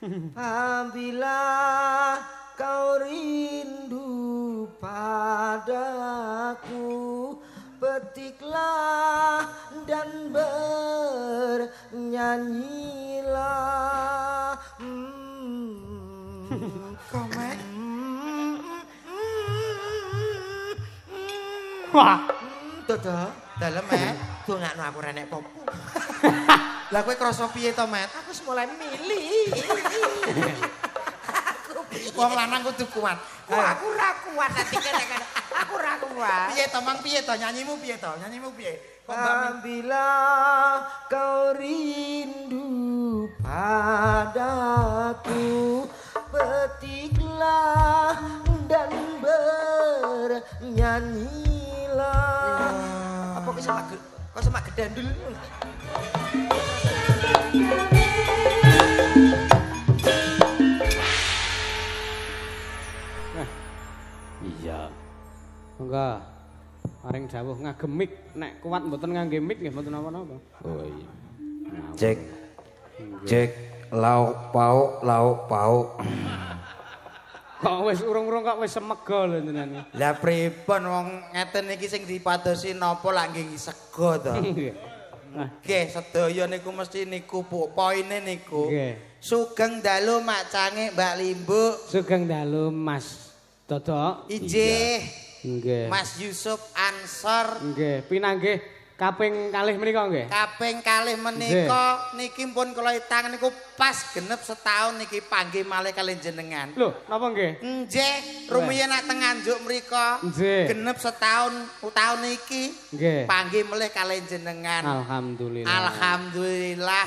Apabila kau rindu padaku, petiklah dan bernyanyilah. Komet. Wah, Dodo, Dalem, Met. dongakno aku renek pop. Lah kowe krasa piye to, Met? Aku mulai milih. Wong lanang kudu kuat. Aku ra kuat nanti kene. Aku ra kuat. Piye to, Mang? Piye to? Nyanyimu piye to? Nyanyimu piye? Kok Mbak Min- Apabila kau rindu padaku, petiklah dan bernyanyilah. Apa kok sama gedandul? iya. Enggak. Paring dawuh ngagemik nek kuat mboten ngangge mic nggih mboten napa-napa. Oh iya. Cek. Cek lauk pauk. Kok wis urung-urung kok wis semega lho jenengan. Lah pripun wong ngeten iki sing dipadosi napa lak nggih sego to? Nah, Nggih, sedaya niku mesti niku poine niku. nggih. Sugeng dalu Mak Cangik, Mbak Limbuk. Sugeng dalu Mas Dodok. Injih. Nggih. Mas Yusuf Ansor. Nggih, pinanggih kaping kalih menika nggih. Kaping kalih menika niki pun kula itang niku pas genep setahun niki panggih malih kalih jenengan. Lho, napa nggih? Nggih, rumiyin nak teng Nganjuk mrika Nggih. genep setahun tahun niki Nggih. panggih malih kalih jenengan. Alhamdulillah. Alhamdulillah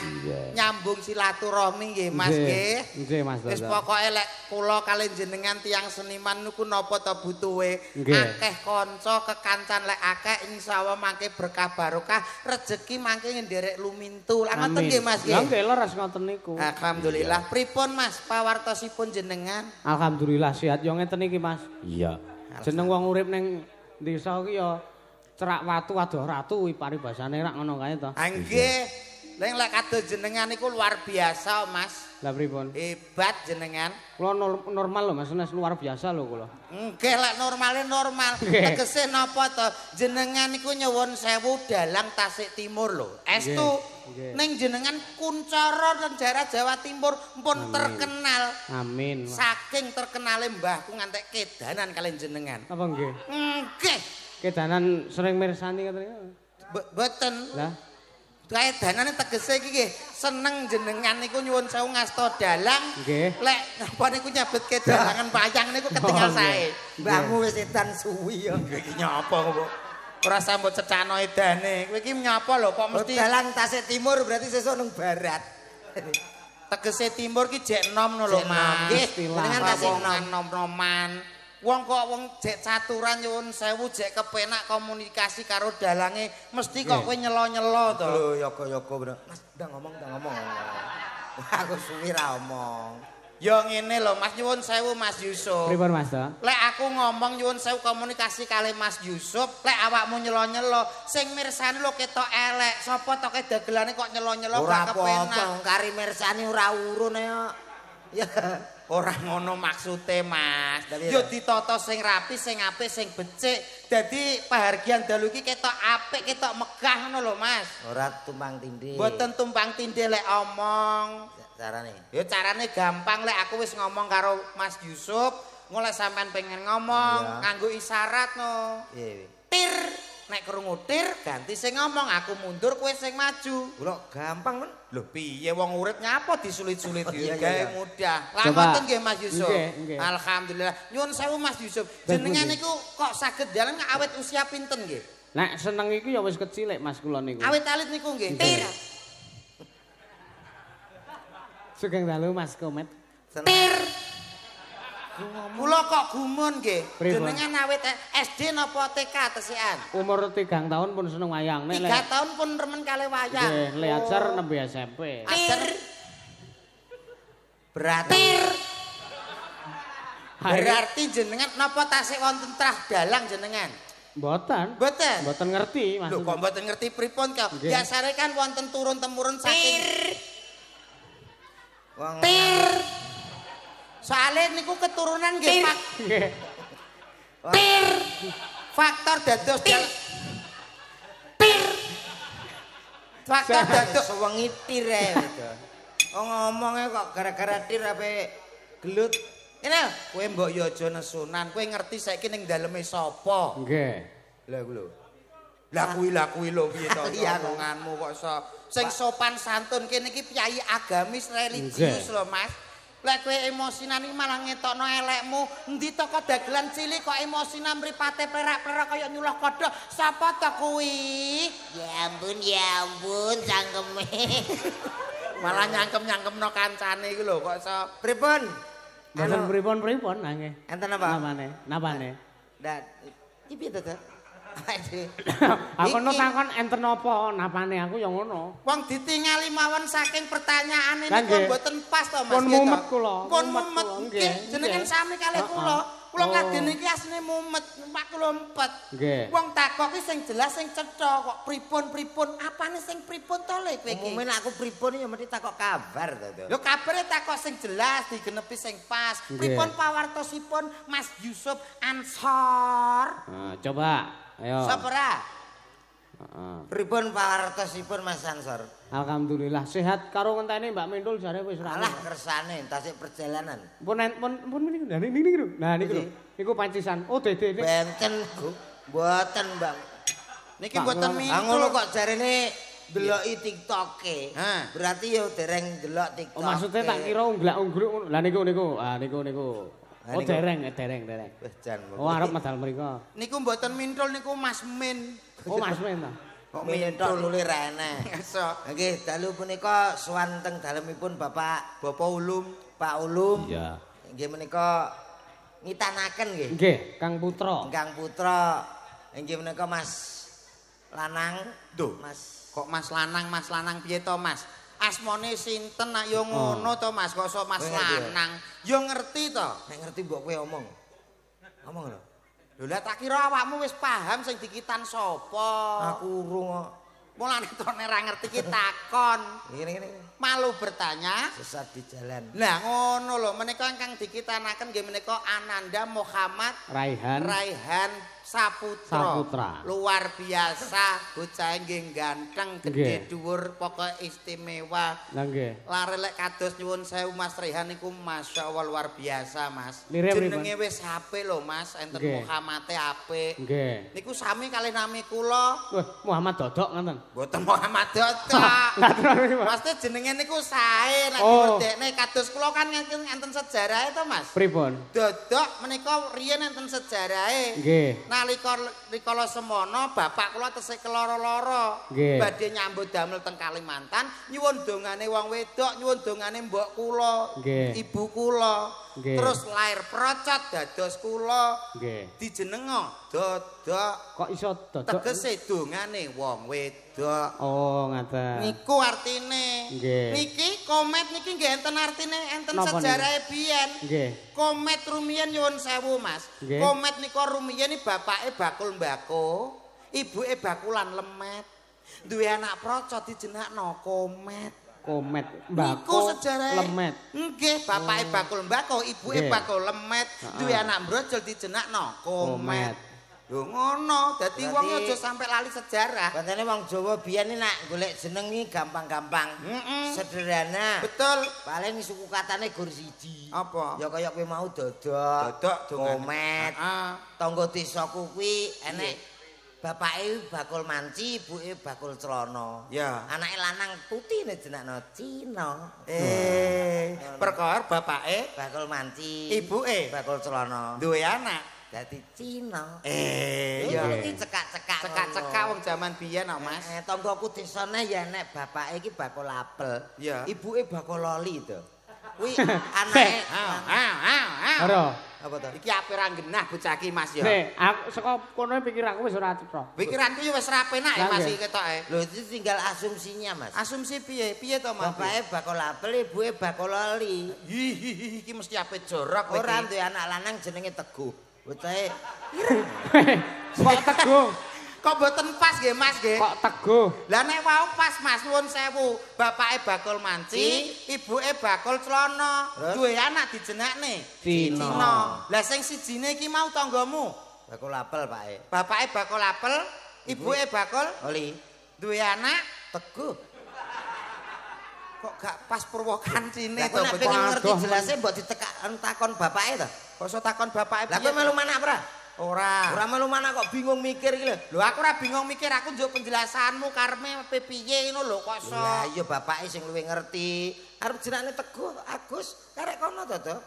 nyambung silaturahmi nggih Mas nggih. Nggih Mas Wis Dodok. pokoke lek kula kalih jenengan tiyang seniman niku napa ta butuhe Nggih. akeh kanca kekancan lek akeh insyaallah mangke berkah barokah rezeki mangke nderek lumintu. Lah ngoten nggih Mas Lah nggih. nggih leres ngoten niku. Alhamdulillah. Pripun Mas pawartosipun jenengan? Alhamdulillah sehat yo ngeten iki Mas. Iya. Jeneng wong urip ning desa iki ya cerak watu adoh ratu kuwi paribasane rak ngono kae to. Ah nggih. Lek kados jenengan niku luar biasa Mas. Lah pripun? Hebat jenengan. Kula normal lho Mas, nes luar biasa lho kula. Nggih lek normale normal. Nggih. Tegese napa to? Jenengan niku nyuwun sewu dalang Tasik Timur lho. Estu Nggih. ning jenengan kuncara dan daerah Jawa Timur pun terkenal. Amin. Saking terkenale mbahku ngantek kedanan kalian jenengan. Apa nggih? Nggih. Kedanan sering mirsani katanya. Boten. Lah, Kaedanane tegese iki nggih seneng jenengan niku nyuwun sewu ngasta dalang. nggih. Lek napa niku nyabet kedalangan wayang niku ketingal Oh, sae. nggih. Mbahmu wis edan suwi ya. Iki nyapa kok. Ora sambut cecano edane. Kowe iki nyapa lho kok mesti Dalang Tasik Timur berarti sesuk nang barat. tegese timur ki jek nom no lho Jek nom, Mas. Nggih, istilah. jenengan Apa tasik nom? nom-noman. Wong kok wong jek caturan nyuwun sewu jek kepenak komunikasi karo dalange mesti kok kowe nyelo-nyelo to. Lho yoga-yoga bro. Mas, udah ngomong. Aku suwi ra omong. Ya ngene lho Mas nyuwun sewu Mas Yusuf. Pripun Mas to? Lek aku ngomong nyuwun sewu komunikasi kali Mas Yusuf, lek awakmu nyelo-nyelo, sing mirsani lho ketok elek. Sopo to dagelane kok nyelo-nyelo Ora gak kepenak. apa-apa, kari mirsani ora urun ya. Ya. Ora ngono maksude Mas. Tapi Yo ya. ditata sing rapi, sing apik, sing becik. Dadi pahargyan dalu iki ketok apik, ketok megah ngono lho Mas. Ora tumpang tindih. Mboten tumpang tindih lek omong. Carane. Ya carane gampang lek aku wis ngomong karo Mas Yusuf, ngolek sampean pengen ngomong Iya. nganggo isyarat no. Iya. Tir, nek krungu tir ganti sing ngomong, aku mundur kowe sing maju. Kula gampang men. Lho piye wong urip nyapa disulit-sulit Iya, gawe iya. mudah. Lah Coba. ngoten nggih Mas Yusuf. Nggih, nggih. Alhamdulillah. Nyuwun sewu Mas Yusuf. Bagus, Jenengan nggih. niku kok saged jalan awet usia pinten nggih? Nek seneng iku ya wis kecil Mas kula niku. Awet alit niku nggih. Nggih. Tir. Sugeng dalu Mas Komet. Tir. Kula kok gumun nggih. Pripun? Jenengan awet SD napa TK tesian? Umur 3 tahun pun seneng wayang. Nek 3 tahun pun remen kali wayang. nggih, le ajar nembe SMP. Ajar. Berarti jenengan napa tasik wonten trah dalang jenengan? Mboten. Mboten. Mboten ngerti Mas. Lho kok mboten ngerti pripun kok? Nggih. Biasane kan wonten turun temurun saking Wong Tir. Soale niku keturunan nggih Pak. Nggih. Tir. Faktor dados Tir. Faktor dados sewengi tir ae gitu. Oh ngomongnya kok gara-gara tir ape gelut. Ini kowe mbok yo aja nesunan, kowe ngerti saiki ning daleme sapa? Nggih. Lah ku lho. Lakui lho piye to Iya, omonganmu kok sing sopan santun kene iki piyayi agamis religius lho Mas. Lek kowe emosinan iki malah ngetokno elekmu, endi toko dagelan cilik kok emosinan mripate plerak-plerak kaya nyuluh kodhok. Sapa to kuwi? Ya ampun, cangkeme. Malah nyangkem-nyangkemno kancane iku lho kok iso. Pripun? Mboten pripun-pripun nggih. Enten apa? Napane? Ndak iki piye to, Dad? Aku no takon enten apa napane aku ya ngono. Wong ditingali mawon saking pertanyaane Lah, niku nggih. mboten pas to Mas. Pun nggih, mumet to? kula, Pun mumet mumet kula, nggih. nggih, Jenengan nggih. sami kalih kula. Kula Oh. ngadene iki asline mumet, Pak kula empet. Nggih. Wong takok ki sing jelas sing cetha kok pripun-pripun. Apane sing pripun to le kowe iki? Umume nek aku pripun ya mesti takok kabar to. Lho kabare takok sing jelas digenepi sing pas. Nggih. Pripun pawartosipun Mas Yusuf Ansor? Nah, coba. Ayo. Sapa ra? Heeh. Pripun pawartosipun Mas Ansor? Alhamdulillah sehat karo ngenteni Mbak Mindul jare wis ra. Alah kersane tasik perjalanan. Pun niku. Nah niku lho. Nah niku lho. Niku pancisan. Oh dede ini. Benten, Bu. Mboten, Bang. Niki Pak, mboten kula- mintul. Ah ngono kok jarene deloki TikTok-e. Hah. Berarti yo dereng delok TikTok. Oh maksudnya tak kira unglak-ungluk ngono. Lah niku. Ah niku. Ah, Oh niku. dereng. Wis jan. Oh arep medal mriko. Niku mboten mintul niku Mas Min. Oh Mas Men ta. Kok mintok mintul nuli ra enek. Esok. Nggih, dalu punika sowan teng dalemipun Bapak Bapak Ulum. Pak Ulum. Iya. Nggih menika ngitanaken nggih. Nggih, Kang Putra. Kang Putra. Nggih menika Mas Lanang. Duh. Mas Kok Mas Lanang piye to Mas? Asmane sinten nak yo ngono to Mas, kok iso Mas Kowe ngerti ya? Lanang. Yo ngerti to. nek ngerti mbok kowe omong. Omong lho. Lho lah tak kira awakmu wis paham sing dikitan sapa. Aku urung kok. Mulane to nek ra ngerti ki takon. Ngene. Malu bertanya. Sesat di jalan. Lah ngono lho, menika ingkang dikitanaken nggih menika Ananda Muhammad Raihan Saputra. Luar biasa, bocah nggih ganteng, Nggih. gedhe dhuwur, pokoke istimewa. Lah nggih. Lare lek kados nyuwun sewu Mas Raihan niku masyaallah luar biasa Mas. Lire Jenenge wis apik lho Mas, enten Nggih. Muhammad apik. Nggih. Niku sami kalih nami kula. Wah, Muhammad Dodok ngoten. Mboten Muhammad Dodok. Ngatur Mas. Pasti jenenge niku sae nek Oh. dekne kados kula kan enten sejarahe to Mas. Pripun? Dodok menika riyen enten sejarahe. Nggih. Nalika rikala semono bapak kula tesih keloro-loro. Nggih. Badhe nyambut damel teng Kalimantan, nyuwun dongane wong wedok, nyuwun dongane mbok kula, Nggih. ibu kula. Nggih. Terus lair procot dados kula. Nggih. Dijenenga Dodok. Kok iso Dodok? Tegese dongane wong wedok. Oh, ngaten. Niku artine. Nggih. Niki komet niki nggih enten artine enten Napa sejarahe biyen. Nggih. Komet rumiyin nyuwun sewu Mas. Nggih. Komet nika rumiyin iki bapake bakul mbako, ibuke bakulan lemet. Duwe anak procot dijenakno Komet. Komet, Niku mbako, sejarahe. lemet. Nggih, bapake bakul mbako, ibuke Nggih. bakul lemet. Duwe anak brojol dijenakno Komet. Lho ngono, dadi wong Berarti- aja sampe lali sejarah. Katanya wong Jawa biyen iki nak golek jeneng iki gampang-gampang. Sederhana. Betul. Paling suku katane gur siji. Apa? Ya kaya kowe mau Dodok, Dodok dongane. Komet. Heeh. Tangga desaku kuwi enek bapake bakul manci, ibuke bakul celana. Ya. Anake lanang putine jenakno Cina. Perkara bapake, Bakul manci, ibuke bakul celana. duwe anak. Dadi Cina. Ya. Ya iki cekak-cekak. Cekak-cekak wong jaman biyen kok, Mas. Tanggaku desane ya nek bapake iki bakul apel. Ya. Ibuke bakul loli to. Kuwi anake Ora. apa to? Iki ape ra genah bocah iki Mas ya. Nek aku saka kono pikiranku wis ora cetha. Pikiranku ya wis ra penak ya Lah, Mas nggih. iki ketoke. Lho itu tinggal asumsinya, Mas. Asumsi piye? Piye to Mas? Bapake bakul apel, ibuke bakul loli. Hihihi iki mesti ape jorok kowe Ora iki. duwe anak lanang jenenge Teguh. Bocahe Kok teguh. Kok mboten pas nggih Mas nggih? Kok teguh. Lah nek wau pas Mas nuwun sewu, bapake bakul manci, ibuke bakul celana. Duwe anak dijenakne Cina. Lah sing sijine iki mau tanggamu. Bakul apel, Pak. Bapake bakul apel, ibuke bakul Oli. duwe anak. Teguh. Kok gak pas Purwakancine Lah to kok nek pengen ngerti jelasnya mbok takon bapake to. Kok iso takon bapake Lah kowe melu manak ora? Ora. Ora melu manak kok bingung mikir iki lho. Lho aku ora bingung mikir, aku njuk penjelasanmu karme piye ngono lho kok iso. Lah iya bapake sing luwih ngerti. Arep jenenge Teguh Agus, karek kono to, Dok.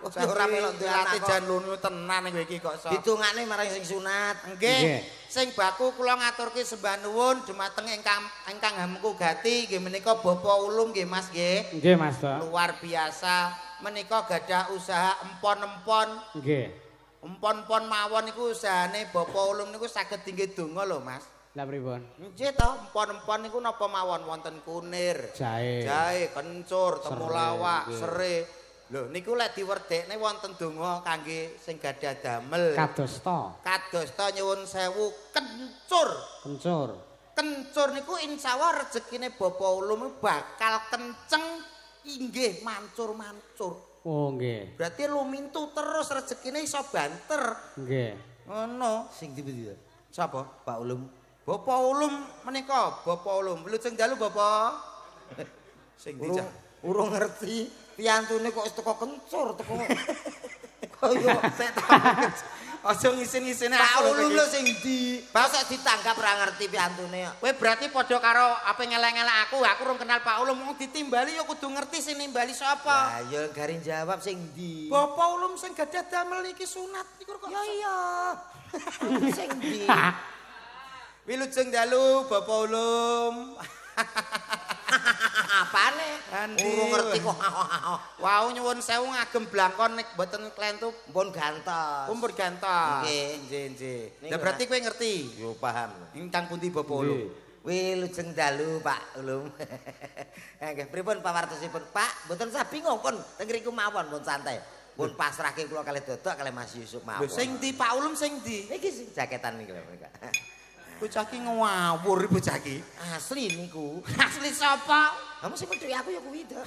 Ora melok duwe anak jan lunu tenan kowe iki kok iso. Ditungane marang sing sunat. Nggih. Sing baku kula ngaturke sembah nuwun dumateng ingkang hamku gati nggih menika Bapak Ulum nggih Mas nggih. Nggih Mas, Dok. Luar biasa. Menika gadah usaha empon-empon. Nggih. Empon-empon mawon niku usahane Bapak Ulum niku saged tinggi donga lho Mas. Lah pripun? Nggih to, empon-empon niku napa mawon wonten kunir, jahe, kencur, temulawak, serai. Lho niku lek diwerdekne wonten donga kangge sing gadah damel. Kadosta nyuwun sewu kencur. Kencur niku insyaallah rezekine Bapak Ulum bakal kenceng inggih mancur-mancur. Oh nggih. Berarti lumintu terus rezekine iso banter. Nggih. Ngono. Sing ndi? Sapa? Pak Ulum. Bapak Ulum menika, Bapak Ulum. Wilujeng dalu Bapak. Sing dicah. Urung ngerti piantune kok wis teko kencur teko. Kaya sik tak. Aja ngisin-ngisine Pak aku Ulum lho sing ndi? Masa ditanggap ora ngerti piantune kok. Kowe berarti padha karo apa ngelek-ngelek aku urung kenal Pak Ulum wong ditimbali ya kudu ngerti sing nimbali sapa. Lah ya garing jawab sing ndi? Bapak Ulum sing gadah damel iki sunat iku kok. Ya iya. Sing ndi? Wilujeng dalu Bapak Ulum. Apane? Urung ngerti kok. Wau nyuwun sewu ngagem blangkon nek mboten klentup Pun gantos. kumpul gantos. Nggih. Nggih. Lah berarti kowe ngerti. Yo paham. Ingkang pundi Bapak Ulum? Wilujeng dalu Pak Ulum. Nggih, pripun pawartosipun Pak? Mboten usah bingung pun teng ngriku mawon pun santai. Pun pasrahke kula kalih Dodok kalih Mas Yusuf mawon. Lho sing ndi Pak Ulum sing ndi? Niki sing jaketan niki lho mereka. Bocah ki ngawur bocah ki. Asli niku. Asli sapa? Kamu sing metu aku ya kuwi to.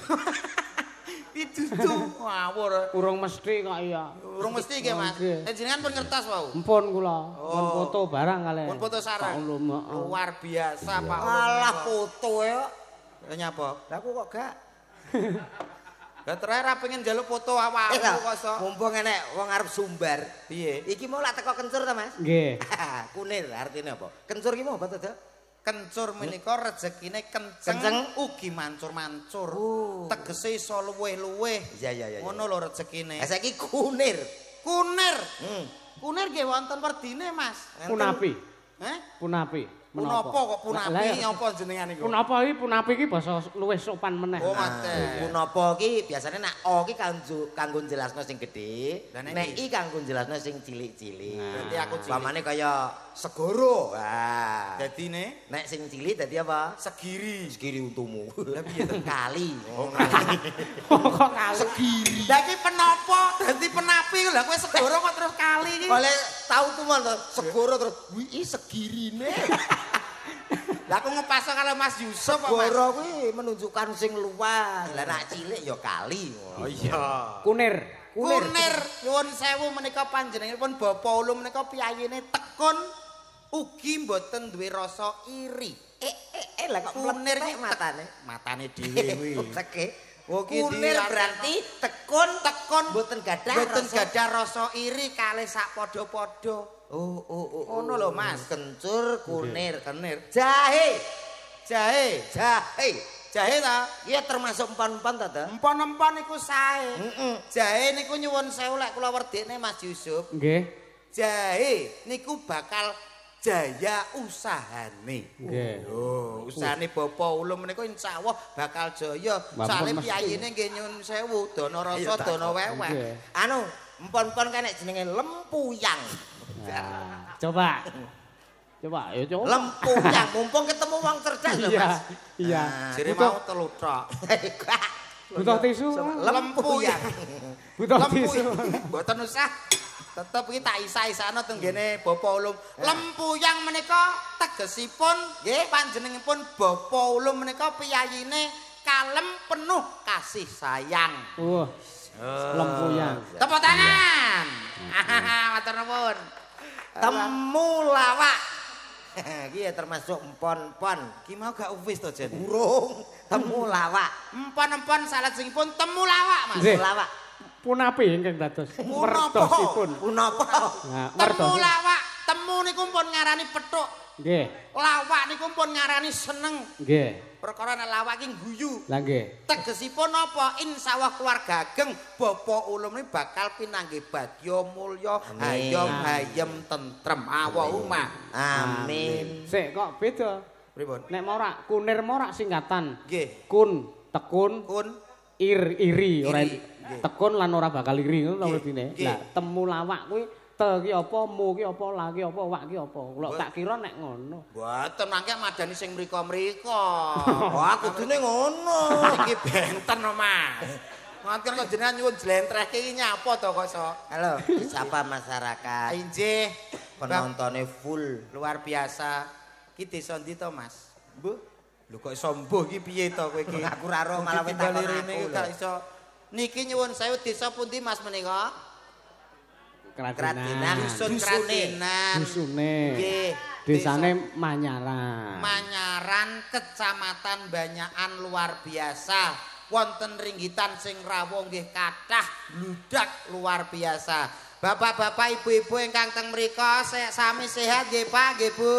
Pidudu ngawur. Urung mesti kok iya. Urung mesti nggih Mas. Jenengan pun ngertos wau. Empun kula. Pun foto barang kalih. Pun foto sareng. Pak Ulum, heeh. Luar biasa Pak Ulum. Alah foto ya. Nyapa? Lah aku kok gak. Lah terakhir pengen njaluk foto awakmu kok iso. Mumpung enek wong arep sumbar. Piye? Iki mau lak teko kencur ta, Mas? Nggih. Kunir artine apa? Kencur ki mau apa to, Dok? Kencur menika rezekine kenceng ugi mancur-mancur. Tegese iso luweh-luweh. Iya. Ngono lho rezekine. Lah saiki kunir. Kunir. Kunir nggih wonten werdine, Mas. Punapi. Punapa Menapa? kok punapi apa jenengan niku? Punapi iki basa luwih sopan meneh. Oh, mate. Punapa ki biasane nak o ki kanggo jelasno sing gedhe, Lah, nek i kanggo jelasno sing cilik-cilik. Berarti aku cilik. Pamane kaya segoro. Wah. Dadine Nek sing cilik dadi apa? segiri. Segiri untumu. Lah piye to? Kali. Kok kali. Segiri. Lah iki penapa dadi penapi lha kowe segoro kok terus kali iki. Oleh tau tuman to, segoro terus wi segirine. Lah aku ngepaso karo Mas Yusuf apa Mas? Segoro kuwi menunjukkan sing luas. Lah nek cilik ya kali. Oh iya. Kunir. Kunir nyuwun sewu menika panjenenganipun Bapak Ulum menika piyayine tekun ugi mboten duwe rasa iri. Lah kok Kunir ki matane. Matane dhewe kuwi. Teke. Oke, Kunir berarti tekun mboten gadah rasa iri kalih sak padha-padha. Oh. Ngono lho Mas. Kencur, kunir, Kenir. jahe. Jahe ta? Iya termasuk empon-empon ta, Dok? Empon-empon iku sae. Heeh. Jahe niku nyuwun sewu lek kula werdekne Mas Yusuf. Nggih. Jahe niku bakal jaya usahane. Nggih. Oh, usahane Bapak Ulum menika insyaallah bakal jaya. Soale piyayine nggih nyuwun sewu, dana rasa, dana weweh. Nggih. Anu, empon-empon kan nek jenenge lempuyang. Nah, coba. Ya coba. Lempuyang, mumpung ketemu wong cerdas lho, Mas. Iya. Jere mau telu tok. Butuh tisu. Lempuyang. Butuh tisu. Mboten usah. Tetep iki tak isa-isakno teng ngene Bapak Ulum. Lempuyang menika tegesipun nggih panjenenganipun Bapak Ulum menika piyayine kalem penuh kasih sayang. Wah. Lempuyang. Tepuk tangan. Matur nuwun. Temulawak. Iki ya termasuk empon-empon. Ki mau gak wis to Jen? Urung temulawak. Empon-empon salajengipun temulawak Mas. Nggih. Temulawak. Punapi ingkang dados Punapa? mertosipun. Punapa? Nah, mertos. Temulawak, temu niku pun ngarani pethuk. Nggih. Lawak niku pun ngarani seneng. Nggih. Perkara nek lawak ki guyu. Lah nggih. Tegesipun apa? Insyaallah keluarga ageng Bapak Ulum ini bakal pinanggih bagya mulya, hayom hayem tentrem. Allahumma Amin. Sik kok beda. pripun? Nek morak kunir morak singkatan. Nggih. Kun, tekun, Kun iri ora Iri, nggih. tekun lan ora bakal iri ngono to Nggih, mestine. nggih. Lah temulawak kuwi te ki apa, mu ki apa, la ki apa, wak ki apa. Kula tak kira nek ngono. mboten mangke madani sing mriko-mriko. Wah, kudune ngono. Iki benten no, Mas. Ngoten kok jenengan nyuwun jlentrehke iki nyapa to kok iso? Halo, sapa masyarakat? Injih, Penontonnya full. luar biasa. Ki desa ndi to, Mas? Mbuh. Lho kok iso mbuh ki piye to kowe iki? Aku ra roh malah Timbali takon rene aku gak lho. iso. Niki nyuwun sewu desa pundi Mas menika? Kratinan. Dusun Dusune. Kratinan. Dusune. Nggih. Desane Manyaran. Manyaran Kecamatan Banyakan luar biasa. Wonten ringgitan sing rawuh nggih kathah bludak luar biasa. Bapak-bapak, ibu-ibu ingkang teng mriku sami sehat nggih Pak, nggih Bu.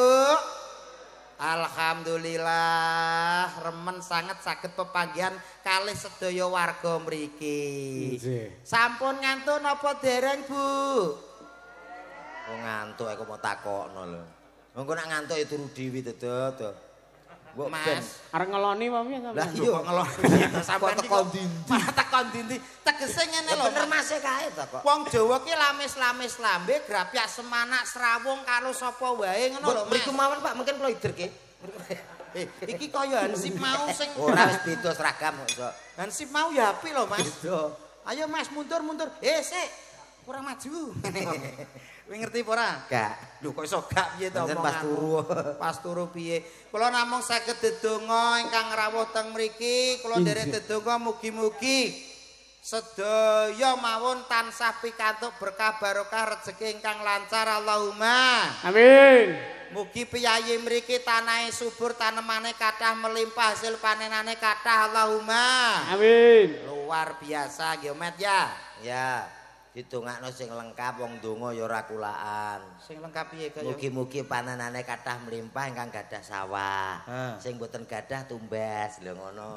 Alhamdulillah remen sanget saged pepanggihan kalih sedaya warga mriki. Nggih. Sampun ngantun napa dereng, Bu? Oh ngantuk aku mau takokno lho. Mengko nak ngantuk ya turu dhewe dodo. Mbok ben. Mas, Arep ngeloni apa piye sampean? Lah iya kok ngelon. sampean iki teko kok ndi-ndi. malah teko ndi-ndi. Tegese ngene Ya lho. bener Mas. Mas kae to kok. Wong Jawa ki lamis-lamis lambe grapyak semanak srawung karo sapa wae ngono lho, Mas. Mriku mawon Pak, mungkin kula iderke. Iki kaya Hansip mau sing Ora wis beda seragam kok iso. Hansip mau ya apik lho, Mas. Beda. Ayo Mas mundur. Sik. Kurang maju. Kowe ngerti apa ora? Gak. Lho kok iso gak piye to Pancen pas turu. Pas turu piye? Kula namung saged dedonga ingkang rawuh teng mriki, kula nderek dedonga mugi-mugi sedaya mawon tansah pikantuk berkah barokah rezeki ingkang lancar Allahumma. Amin. Mugi piyayi mriki tanahe subur, tanemane kathah melimpah, hasil panenane kathah Allahumma. Amin. Luar biasa nggih Met ya. Ya, ditungakno sing lengkap wong donga ya ora kulaan. Sing lengkap piye kaya? Mugi-mugi panenane kathah mlimpah ingkang gadah sawah. Sing boten gadah tumbas lho ngono.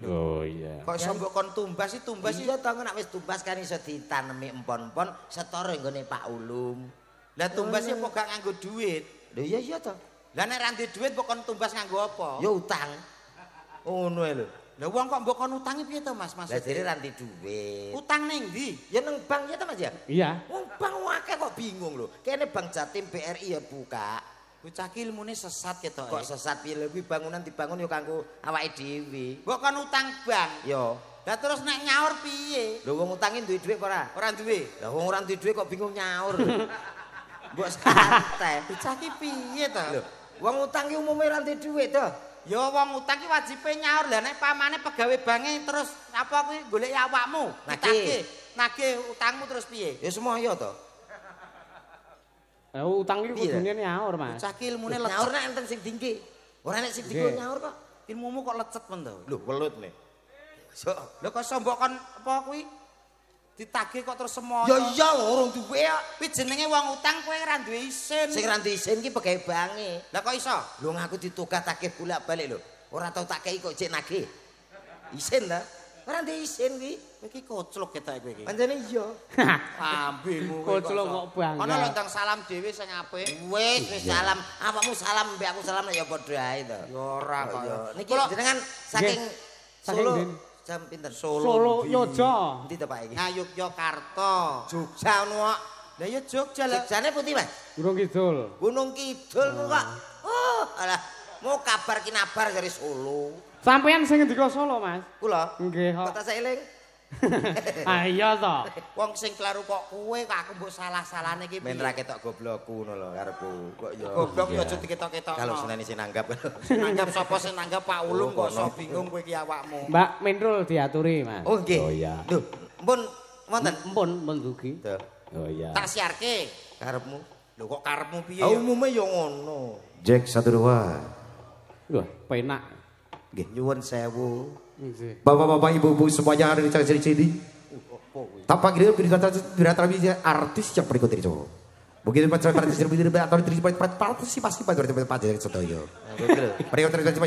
Oh iya. Kok iso mbok kon tumbas iki tumbas iki. Iya to nek wis tumbas kan iso ditanemi empon-empon setara nggone Pak Ulum. Lah tumbas iki apa gak nganggo duit? Lho iya to. Lah nek ra ndek duit mbok kon tumbas nganggo apa? Ya utang. Ngono ae lho. Lah wong kok mbok kon utangi piye to Mas? Lah jere ra ndek duit. Utang ning ndi? Ya nang bank ya to Mas ya? Iya. Wong bank akeh kok bingung lho. Kene Bank Jatim BRI ya buka. Bocah ki ilmune sesat ketok. Kok sesat piye lho kuwi bangunan dibangun ya kanggo awake dhewe. Mbok kon utang bank. Ya. Lah terus nek nyaur piye? Lho wong utangi duwe dhuwit apa ora? Ora duwe. Lah wong ora duwe dhuwit kok bingung nyaur. Mbok santai. Bocah ki piye to? Lho, wong utang ki umume ora duwe dhuwit to. Ya wong utang ki wajibe nyaur. Lah nek pamane pegawe bange terus apa kuwi golek awakmu. Nagih. Nagih utangmu terus piye? Ya semoyo to. Lah utang iki Piye? kudune nyaur, Mas. Bocah ki ilmune Nyaur lecet. nek enten sing dingke. Ora nek sing dingke Nggih. nyaur kok. Ilmumu kok lecet men to. Lho, welut nih. So, Lho kok iso mbok kon apa kuwi? Ditagih kok terus semoyo. ya iya urung duwe ya. Kuwi jenenge wong utang kowe ora duwe isin. Sing ra duwe isin ki pegawe bange. Lah kok iso? Lho ngaku ditugas takeh bolak-balik lho. Ora tau tak kei kok jek nagih. Isin ta? Ora duwe isin ki. Kowe iki koclok ketok kowe iki. Pancene iya. Ambemu kowe. Koclok kok bangga. Ana lho ndang salam dhewe sing apik. Wis salam. Awakmu salam mbek aku salam ya padha ae to. Ya ora kok. Ya. Niki Kula jenengan saking Saking Solo din. jam pinten? Solo Yojo. Endi to Pak iki? Ngayogyakarta. Jogja ngono kok. Lah ya Jogja lho. Jogjane pundi, Mas? Gunung Kidul. Gunung Kidul kok. Oh, alah. Mau kabar kinabar dari Solo. Sampeyan sing ngendika Solo, Mas? Kula. Nggih, kok. Kota Sailing. Ah iya to. Wong sing kleru kok kowe kok aku mbok salah-salahne iki. Men ra ketok goblokku ngono lho karepku. Kok yo. Goblok yo aja diketok-ketokno. Kalau seneni sing nanggap. Nanggap sapa sing nanggap Pak Ulung kok iso bingung kowe iki awakmu. Mbak Minrul diaturi, Mas. Oh nggih. Oh iya. Lho, mpun wonten. Mpun dugi. Tuh, Oh iya. Tak siarke. karepmu. Lho kok karepmu piye? Umume yo ngono. Jack 1 2. Wah, penak. Nggih, nyuwun sewu. Nggih. Bapak-bapak, ibu-ibu semuanya ada di sini. Tanpa kira artis yang berikut ini cowok. Begitu atau partisipasi pada dari Sotoyo. Mereka terlibat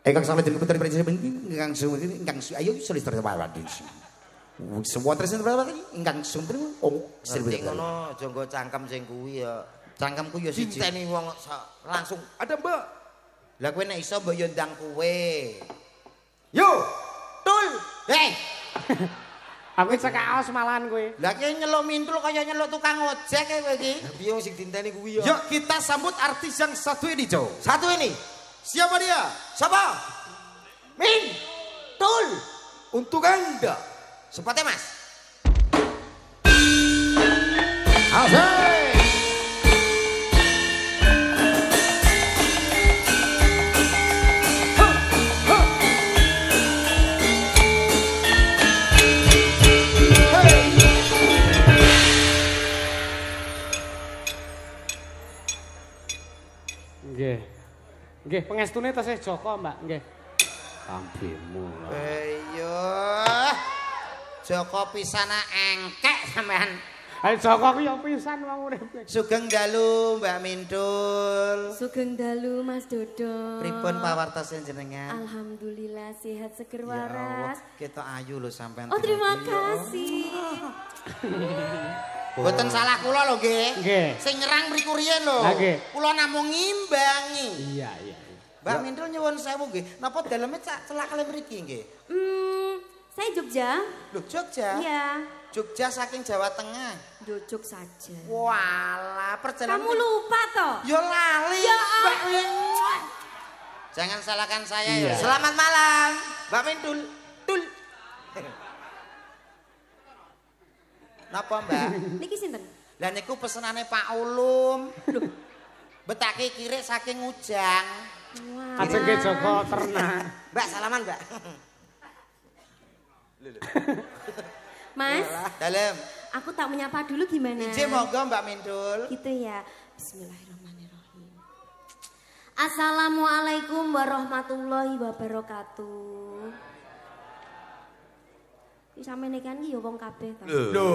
Engkang salah jadi putri presiden engkang ayo sulit terbawa di semua tersen berapa tadi engkang sumber Ngerti ngono, aja nggo cangkem sing kuwi ya. Cangkemku yo siji. Diteni wong langsung ada Mbak. Lah kowe nek iso mbok yo ndang kowe. Yo. Tul. Hei. Aku cekaos malahan kowe. Lah ki nyeluk mintul kaya nyeluk tukang ojek kowe iki. Piye wong sing diteni kuwi ya? Yuk kita sambut artis yang satu ini cowok. Satu ini. Siapa dia? Siapa? Min. Tul. Untuk Anda. Sepatnya Mas. Asik. Nggih. Nggih, pengestune tasih Joko, Mbak. Nggih. Ambimu. Ayo. Joko pisana engkek sampean. Ayo Joko ku yo pisan wong urip. Sugeng dalu Mbak Mintul. Sugeng dalu Mas Dodo. Pripun pawartos jenengan? Alhamdulillah sehat seger Ya Allah, waras. kita ayu lho sampean. Oh terima kasih. Mboten salah kula lho nggih. Nggih. Sing nyerang mriku riyen lho. Ha, nggih. Kula namung ngimbangi. Iya, iya. Mbak Mintul nyuwun sewu nggih. Napa daleme celak kali mriki nggih? Saya Jogja. Lho Jogja. Iya. Jogja saking Jawa Tengah. Jojok saja. Walah, perjalanan Kamu lupa toh? yo lali. Ya Mbak ampun. Mintul. Jangan salahkan saya ya. Iya. Selamat malam, Mbak Mintul. Tul. Napa, Mbak? Niki sinten? Lah niku pesenane Pak Ulum. Lho. Betake kirik saking Ujang. Wah. Ajeng nggih Joko ternak. Mbak salaman Mbak. Mas, Dalem. aku tak menyapa dulu gimana? Ije monggo Mbak Mintul. Gitu ya. Bismillahirrahmanirrahim. Assalamualaikum warahmatullahi wabarakatuh. Sampe kan iki ya wong kabeh to. Lho.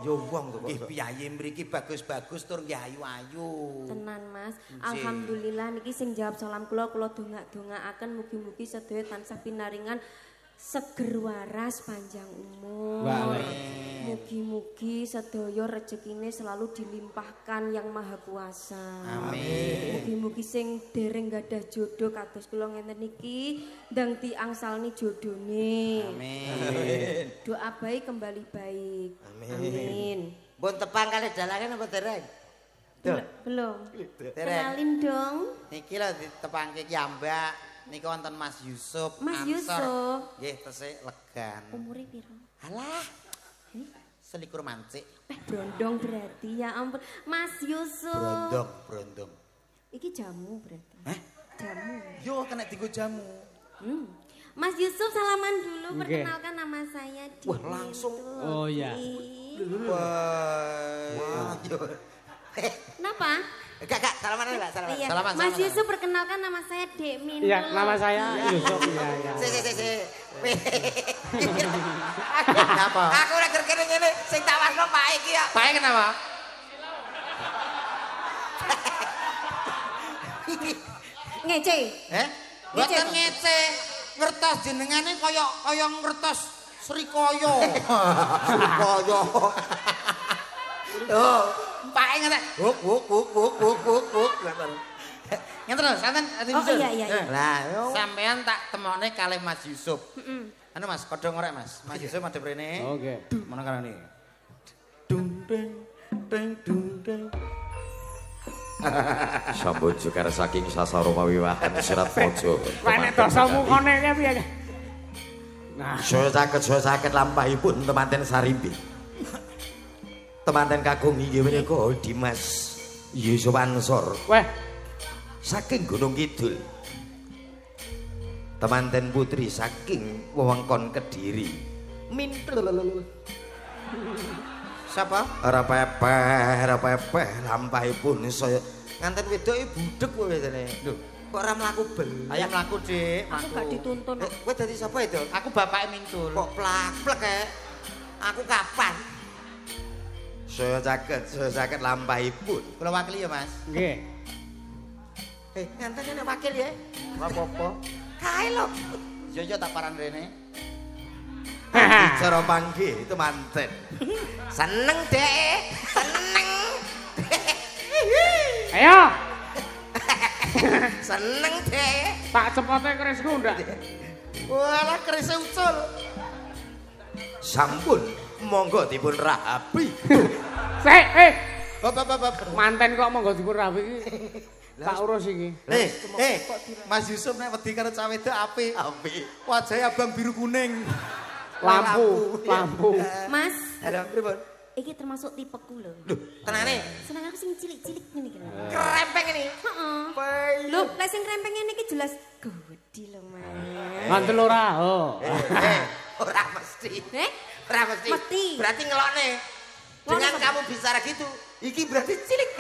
Yo wong kok. Nggih piyayi mriki bagus-bagus tur nggih ayu-ayu. Tenan Mas. Alhamdulillah niki sing jawab salam kula dongak-dongakaken mugi-mugi sedaya tansah pinaringan seger waras panjang umur. Mugi-mugi sedaya rezekine selalu dilimpahkan yang Maha Kuasa. Amin. Mugi-mugi sing dereng gadah jodoh kados kula ngenten niki ndang diangsalni jodone. Amin. Doa baik kembali baik. Amin. Pun tepang kali dalakan apa dereng? Belum. Dereng. Kenalin dong. Niki lho ditepangke ki Mbak. Niki wonten Mas Yusuf. Mas Ansor. Yusuf. Nggih tesih legan. Umure piro? Alah. Selikur mancik. Brondong berarti ya ampun. Mas Yusuf. Brondong. Iki jamu berarti. Hah? Jamu. Yo kena dienggo jamu. Mas Yusuf salaman dulu. Oke. Perkenalkan nama saya Dini. Wah, langsung. Oh, iya. Wah. Kenapa? Kak, salaman Mbak, salaman. Iya. Salaman, Mas salaman. Yusuf perkenalkan nama saya Dek Minul. Iya, nama saya Yusuf. Iya, iya. Si. Kenapa? Aku ora kene ngene sing tak wasno Pak iki ya. Pae kenapa? Ngece. Mboten ngece. Ngertos jenengane kaya ngertos Srikaya. Kaya. Oh, pae ngene. Wuk. Ngenten lho, sampean Oh iya. Lah, yo. Sampean tak temokne kalih Mas Yusuf. Anu Mas, padha ngorek Mas. Mas Yusuf madhep rene. Oke. Mana kan ini? Dung deng. Sambut juga saking sasaro pawiwahan Sirat Pojo. Nek dosamu kone piye? Saya saged lampahipun temanten Sarimbi. Temanten kakung inggih menika Dimas Yusuwansor. Weh, saking Gunung Kidul. Temanten putri saking wewengkon Kediri. Mintul. Sapa? Ora pepeh lampahipun saya nganten wedoke budheg kok wedene. Lho, kok ora mlaku bel. Ayo mlaku, Dik. Aku gak dituntun. Kowe dadi sapa itu? Aku bapake Mintul. Kok plak-plek kae? Aku kapan? Saya saged lampahipun. Kula wakili ya, Mas. nggih. Nganten ana wakil ya. Ora apa-apa. Kae lho. Yo tak paran rene. Bicara panggih temanten. Seneng dek, seneng. Ayo, Seneng dek. tak cepote kerisku ndak. Walah kerise ucul. Sampun, monggo dipun rahapi. Sik, Bab. manten kok monggo dipun rapi iki. Tak urus iki. Mas Yusuf nek wedi karo cah wedok apik. Apik. Wajahe abang biru kuning. Lampu. Mas, Halo, pripun? iki termasuk tipeku lho. Loh, tenane. Seneng aku sing cilik-cilik ngene iki. Krempeng ini. Heeh. Lho, lek sing krempeng ngene iki jelas gede lho, Mas. Mantul ora? Oh. Ora mesti. Ora mesti. Mesti. Berarti ngelokne. Dengan kamu bicara gitu, iki berarti cilik.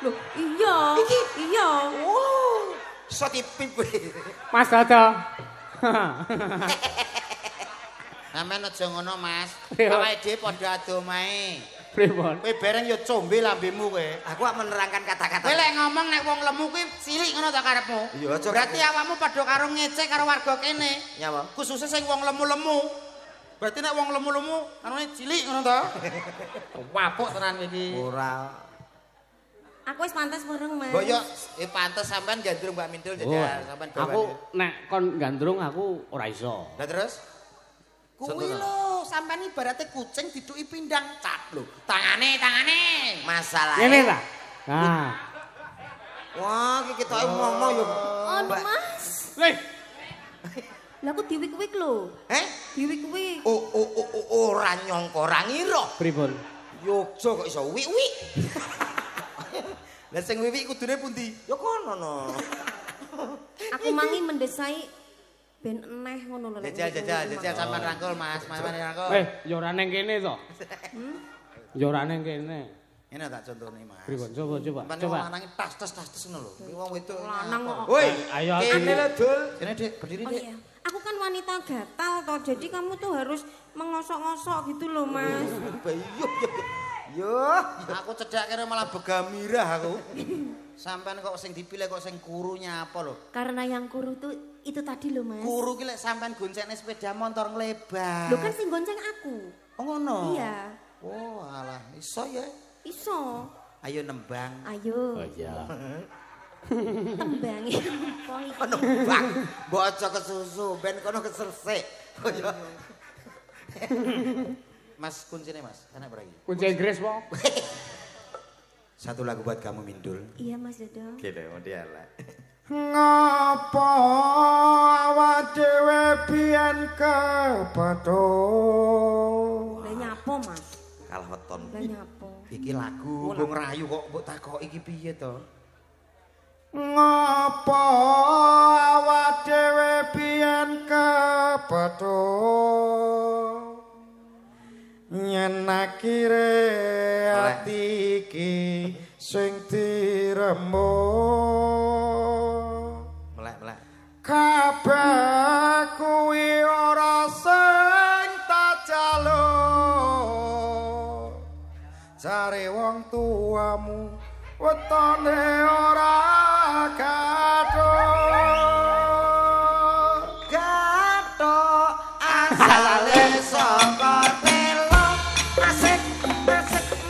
Loh, iya. Iki? Iya. Oh, so tipip. Mas Dodo. Sampeyan aja ngono, Mas. Iya. Awake dhewe padha ado mae. Pripun? Kowe bareng ya combe lambemu kowe. Aku menerangkan kata-kata. Kowe lek ngomong nek wong lemu kuwi cilik ngono ta karepmu? Iya, aja. Berarti awakmu padha karo ngecek karo warga kene. Ya, Bang. Khususnya sing wong lemu-lemu. Berarti nek wong lemu-lemu anune cilik ngono ta? Wapuk tenan iki. Ora. Aku wis pantes bareng, Mas. Mbok yo pantes sampean gandrung Mbak Mintul jajal sampean Aku nek kon gandrung aku ora iso. Lah terus? Kuwi lho, sampean ibaratnya kucing diduki pindang cap lho. Tangane. Masalah. Ngene ta? Nah. Wah, iki ketoke ngomong yo. Aduh, Mas. Lih, Lah aku diwik-wik lho. Diwik-wik. Ora nyangka, ora ngira. pripun? Yogya kok iso wik-wik. Lah sing wiwik kudune pundi? Ya kono no. Aku mangi mendesai ben eneh ngono lho. Jajal sampean rangkul Mas, sampean rangkul. Ya ora ning kene to. Ya ora ning kene. Ini tak contone Mas. Pripun? Coba. Coba lanange tas ngono lho. Iki wong wedok Lanang kok. Woi, Ayo kene lho, Dul. Kene Dik, berdiri Oh Dik. iya. Aku kan wanita gatal toh. Jadi kamu tuh harus mengosok-ngosok gitu loh, Mas. Yo. Aku cedak kira malah begamirah aku. Sampean kok sing dipilih kok sing kurunya apa lho? Karena yang kuru tuh itu tadi loh, Mas. Kuru ki lek sampean goncengne sepeda motor nglebar. Lo kan sing gonceng aku. Oh ngono. Iya. Oh alah, iso ya. Iso. Ayo nembang. Ayo. Oh iya. Tembangi. Kono bang, mbok aja kesusu, ben kono keselsek. Kaya Mas kuncine Mas, enak ora iki? Kunci Inggris po. satu lagu buat kamu Mindul. Iya, Mas Dodo. Gile model. Ngapa awak dhewe biyen kepethuk Lah nyapo, Mas. Kalah weton. Lah nyapo. Iki lagu mbok ngrayu kok mbok takoki iki piye to? Ngapa awak dhewe biyen kepethuk yen akhire ati iki sing dirembuk Melek. kabeh kuwi ora sing tak jaluk jare wong tuamu wetone ora gathuk Asale saka telo asik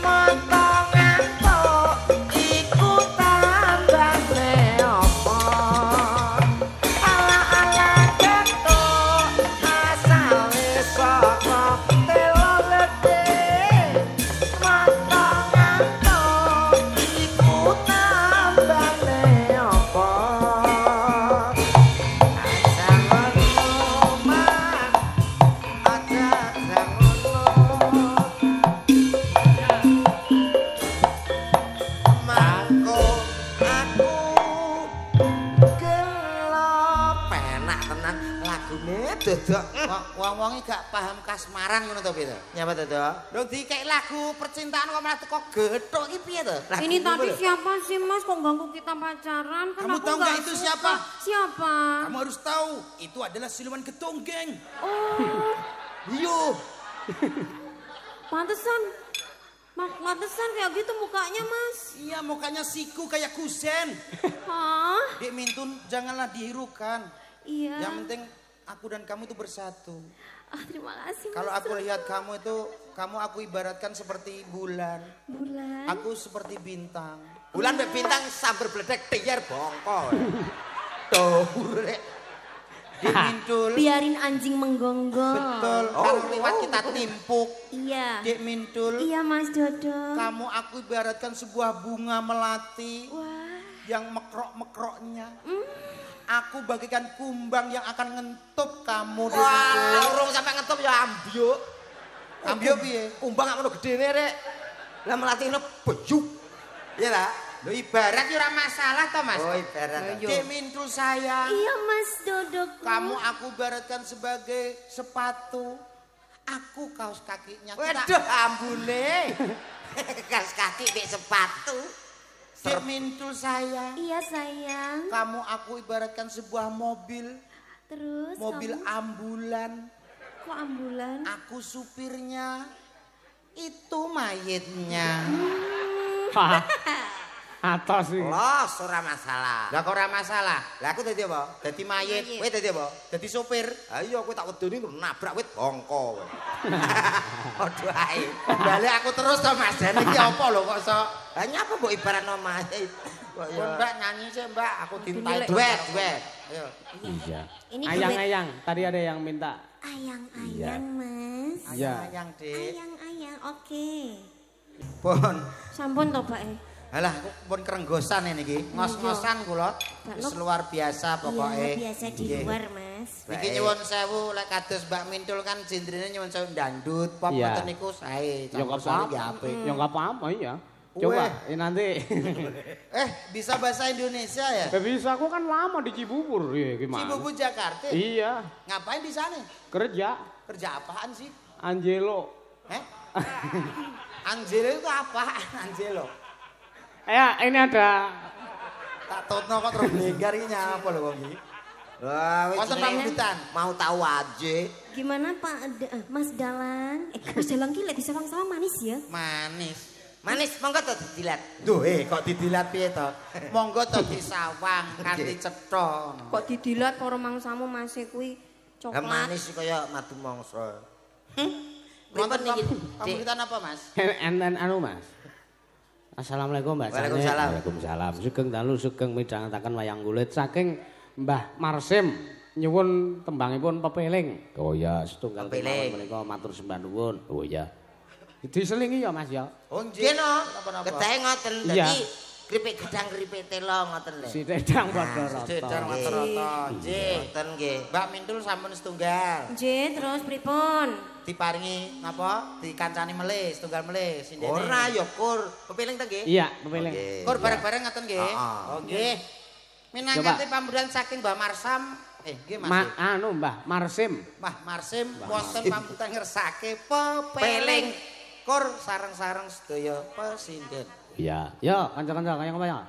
motong entuk iku tambah apa ala ketok asale saka telo letih motong entuk iku tambah apa asale wong-wong gak paham kasmaran ngono to piye to? Nyapa to, Dok? Lho dikek lagu percintaan kok malah teko gethuk iki piye to? Ini tadi siapa sih Mas kok ganggu kita pacaran? Kan Kamu aku tahu nggak nggak itu suka. siapa? Siapa? Kamu harus tahu, itu adalah siluman ketonggeng. Oh, Iyo. pantesan. Pantesan kayak gitu mukanya Mas. Iya, mukanya siku kayak kusen. Hah? Dek Mintun janganlah dihirukan. Iya. Yang penting aku dan kamu itu bersatu. Ah, terima kasih Mas. Kalau aku lihat kamu itu, kamu aku ibaratkan seperti bulan. Bulan. Aku seperti bintang. Bulan mbek bintang sambar bledek tiyer bongko. Tuh, rek. Dek Mintul. Biarin anjing menggonggong. Betul, kalau lewat kita timpuk. Iya. Dek Mintul. Iya Mas Dodo. Kamu aku ibaratkan sebuah bunga melati Wah. yang mekrok-mekroknya. Aku bagikan kumbang yang akan ngentup kamu. Dek Wah, Mintul. urung sampe ngetup ya ambyuk. Ambil piye? Kumbang gak ngono gedene rek. Lah melatihne bejuk. Iya ta? Lho ibarat ya ora masalah toh Mas. Oh, ibarat. Dek Mintul sayang. Iya Mas Dodo. Kamu aku ibaratkan sebagai sepatu. Aku kaos kakinya. Waduh, ambune. Kaos kaki mek sepatu. Dek Mintul sayang. Iya sayang. Kamu aku ibaratkan sebuah mobil. Terus Mobil kamu ambulan. kok ambulan? Aku supirnya. Itu mayitnya. Atas sih. Los ora masalah. Lah kok ora masalah. Lah aku dadi apa? Dadi mayit. Kowe dadi apa? Dadi supir. Ayo aku tak wedoni nabrak wit bongko. Aduh ae. Balik aku terus toh Mas. Jane iki apa lho kok sok. Lah nyapa mbok ibaratno mayit? Kok Pun Mbak nyanyi sih Mbak. Aku dintai duet, duet. Ayo. Iya. Ini Ayang-ayang, tadi ada yang minta. Ayang-ayang Mas. Iya. Ayang Dek. Ayang-ayang, oke. Pun. Sampun to Pak. Alah aku pun kerenggosan ini iki. Ngos-ngosan kula. Gak Wis luar biasa pokoke. Iya, biasa di Nggih. luar Mas. Niki nyuwun sewu lek kados Mbak Mintul kan jendrene nyuwun sewu dandut pop Iya. ngoten niku sae. Ya nggak Campursari apa-apa. nggih apik. Ya nggak apa-apa iya. Coba nanti. Bisa bahasa Indonesia ya? Bisa, aku kan lama di Cibubur. Iya, gimana? Cibubur Jakarta. Iya, Ngapain di sana? kerja. Kerja apaan sih? Angelo. Eh? Angelo itu apa? Angelo. Ya, ini ada. Tak totno kok terus blegar iki nyapa lho kok iki. Wah, wis Wonten pamitan. mau tahu aja. Gimana Mas Dalang? Mas Dalang ki lek disawang-sawang manis ya? Manis. Manis monggo to didilat. Duh, kok didilat piye to? Monggo to disawang kanthi cetha. Kok didilat karo mangsamu masih kuwi Lah coklat. manis kaya madu mangsa. Wonten niki, Dik? pamitan apa, Mas? Enten anu Mas. Assalamualaikum Mbak Sane. Waalaikumsalam. Waalaikumsalam. Sugeng dalu sugeng midhangetaken wayang kulit saking Mbah Marsim nyuwun tembangipun pepeling. Oh ya, setunggal Pepeling. menika matur sembah nuwun. Oh ya. Diselingi ya Mas ya. Oh nggih no. Napa-napa? Kedahe ngoten Iya. dadi kripik gedang kripik telo ngoten lho. Sidedang padha Sedar rata. rata-rata. Nggih, ngoten nggih. Mbak Mintul sampun setunggal. Nggih, terus pripun? Diparingi napa? Dikancani melih, setunggal melih sindene. Ora ya kur, pepiling ta nggih? Iya, pepeling. Nggih. Kur bareng-bareng ngoten nggih. Heeh. Oh nggih. Minangkati pamburan saking Mbah Marsam. Nggih Mas. Anu Mbah Marsim. Mbah Marsim wonten pambutan ngersake pepeling. Kur sareng-sareng sedaya pesinden. Iya. Yo, kanca-kanca kaya apa ya?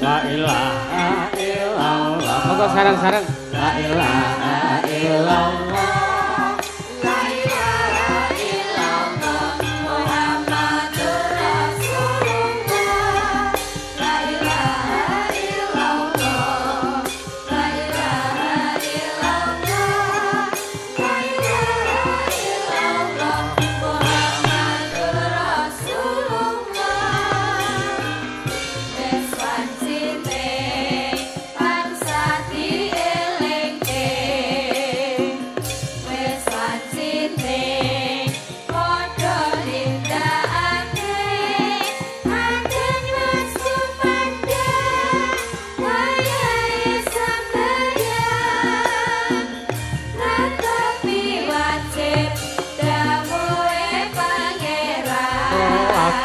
La ilaha illallah. Monggo sareng-sareng. La ilaha illallah. Bangsa dieling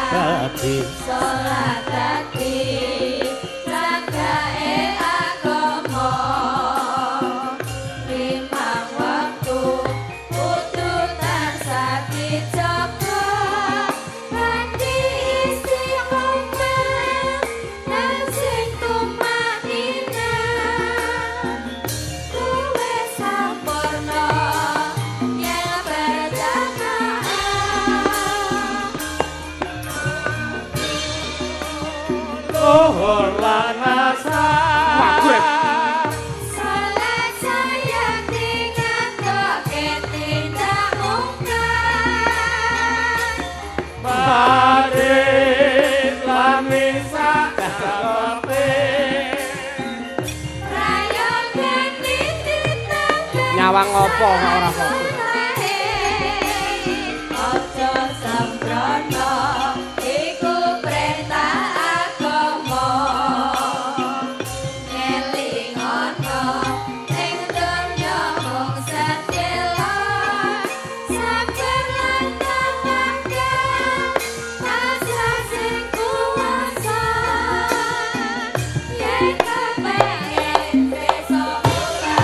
dadi salat dadi jagae agama limang waktu kudu tansah dijaga nganti istiqomah lan sing tumanina kuwe sampurna yen berjamaah luhur lan asa salat saya tinggatoke tindak mungkar baris lan misak karepe rayogan dititangkan nyawang apa ora fokus Ojo sembrono iku perintah agama ngelingono ing donya mung sedhela sabar lan tawakal asa sing kuwasa yen kepengin besok ora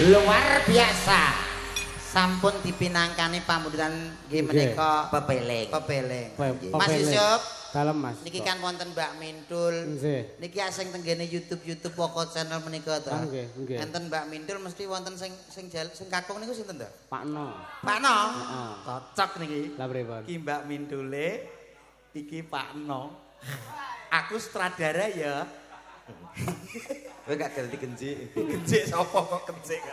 luar biasa. Sampun dipinangkani pamundutan nggih menika Pepeleng. pepeleng. Mas Mas Yusuf, dalem Mas. niki kan wonten Mbak Mintul. Nggih. Niki asing tenggene YouTube pokok channel menika to. Nggih, nggih. Enten Mbak Mintul mesti wonten sing kakung niku sinten to? Pak No. Pak No. Heeh. Cocok niki. Lah pripun? Ki Mbak Mintule, iki Pak No. Aku sutradara ya. Kowe gak ganti genji. Kencik sapa kok kencik.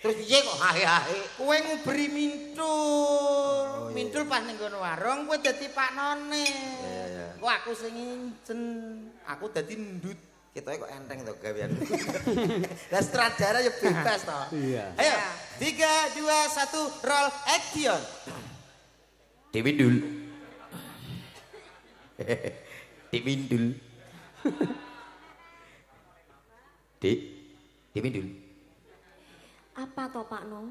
Terus piye kok hae-hae? Kowe nguberi Mintul. Mintul pas ning kono warung kowe dadi Pak None. Kok aku sing incen. Aku dadi ndut. Ketoke kok enteng to gawean. Lah sutradara ya bebas to. Iya. Ayo, 3 2 1 roll action. Dimindul. Dimindul. Dik, dimindul. Apa toh Pak No?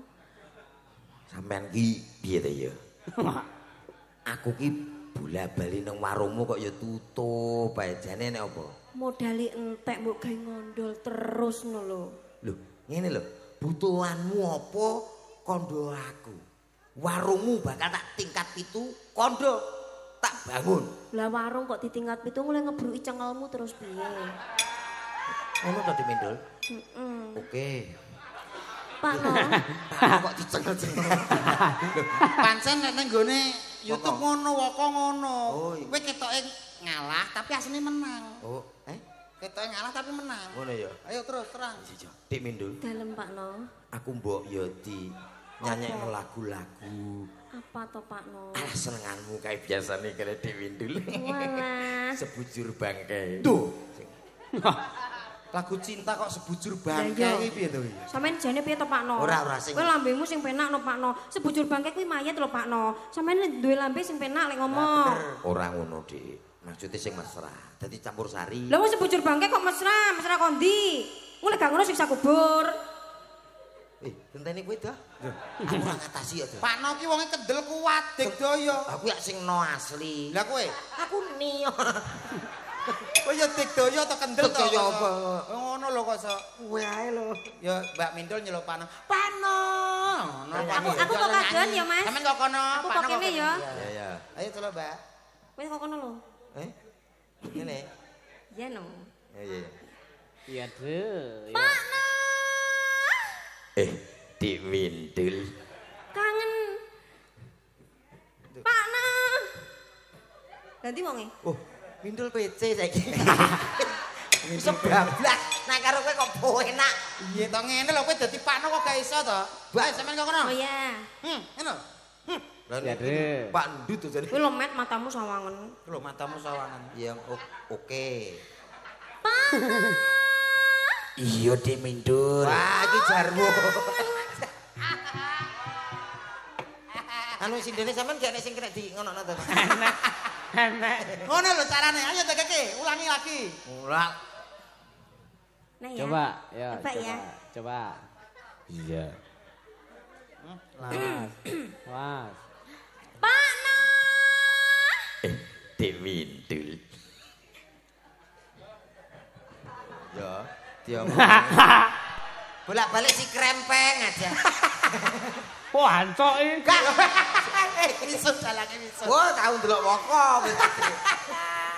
Sampean ki piye to ya? Aku ki bola-bali nang warungmu kok ya tutup bae jane nek apa? Modali entek mbok gawe ngondol terus ngono lho. Lho, ngene lho, butuhanmu apa kondo aku? Warungmu bakal tak tingkat 7, kondo tak bangun. Lah warung kok ditingkat 7 mulai ngebruki cengelmu terus piye? Ngono to Dik Mindul? Oke. Pak No. Kok dicengel-cengel. Pancen nek ning nggone YouTube ngono, woko ngono. Oh, iya. Kowe ketoke ngalah tapi asline menang. Oh, Ketoke ngalah tapi menang. ngono ya. Ayo terus terang. Dik Mindul, Dalem Pak No. aku mbok ya di nyanyekno lagu-lagu. Apa to Pak No? Senenganmu kae biasane kene Dik Mindul. Walah. Sebujur bangkai. Duh. Lagu cinta kok sebujur bangkai iki piye to iki? Sampeyan jane piye to Pak No? Ora sing. Kowe lambemu sing penak no Pak No. Sebujur bangke kuwi mayat lho Pak No. Sampeyan duwe lambe sing penak lek ngomong. Ora ngono, Dik. Maksudnya sing mesra. Dadi campur sari. Lah wong sebujur bangke kok mesra, mesra kondi. Ngono gak ngono siksa kubur. Genteni kowe dah. Aku ora ngatasi ya, Dik. Pak No ki wonge kendel kuat dik daya. Aku ya sing no asli. Lah kowe? Aku nio. Kowe ya dik daya atau kendel to? Dik daya apa? Ngono lho kok sok. Kowe ae lho. Ya Mbak Mindul nyeluk Pak No. Pak No. Aku kok kadoan ya, Mas. Sampeyan kok kono. Aku kok kene ya. Ya ya. Ayo coba Mbak. Kowe kok kono lho. Ngene. Ya no. Ya ya. Iya, Dek. Pak No. Dik Mindul. Kangen. Pak No. Ganti wonge. Oh, Mindul PC saiki. Sebablas. Nah karo kowe kok enak. Iya to ngene lho kowe dadi Pak No kok gak iso to? Mbak sampeyan kok kono. Oh iya. Ngono. Ya, Dek. Pak Ndut to jane. Kowe lho Met matamu sawangen. Lho matamu sawangan. Ya oke. Pak. Iya Dik Mindul. Wah, iki jarwo. Anu sindene sampean gak nek sing kena di ngono to. Enak. Ngono lho carane. Ayo tegeke, ulangi lagi. Ora. Nah ya. Coba, ya, Coba ya. Coba. Iya. Was. Pak No. Dik Mindul. Ya, dia bolak-balik si krempeng aja. Wah, ancok iki. Misut dalange misut. Wah, tau ndelok woko.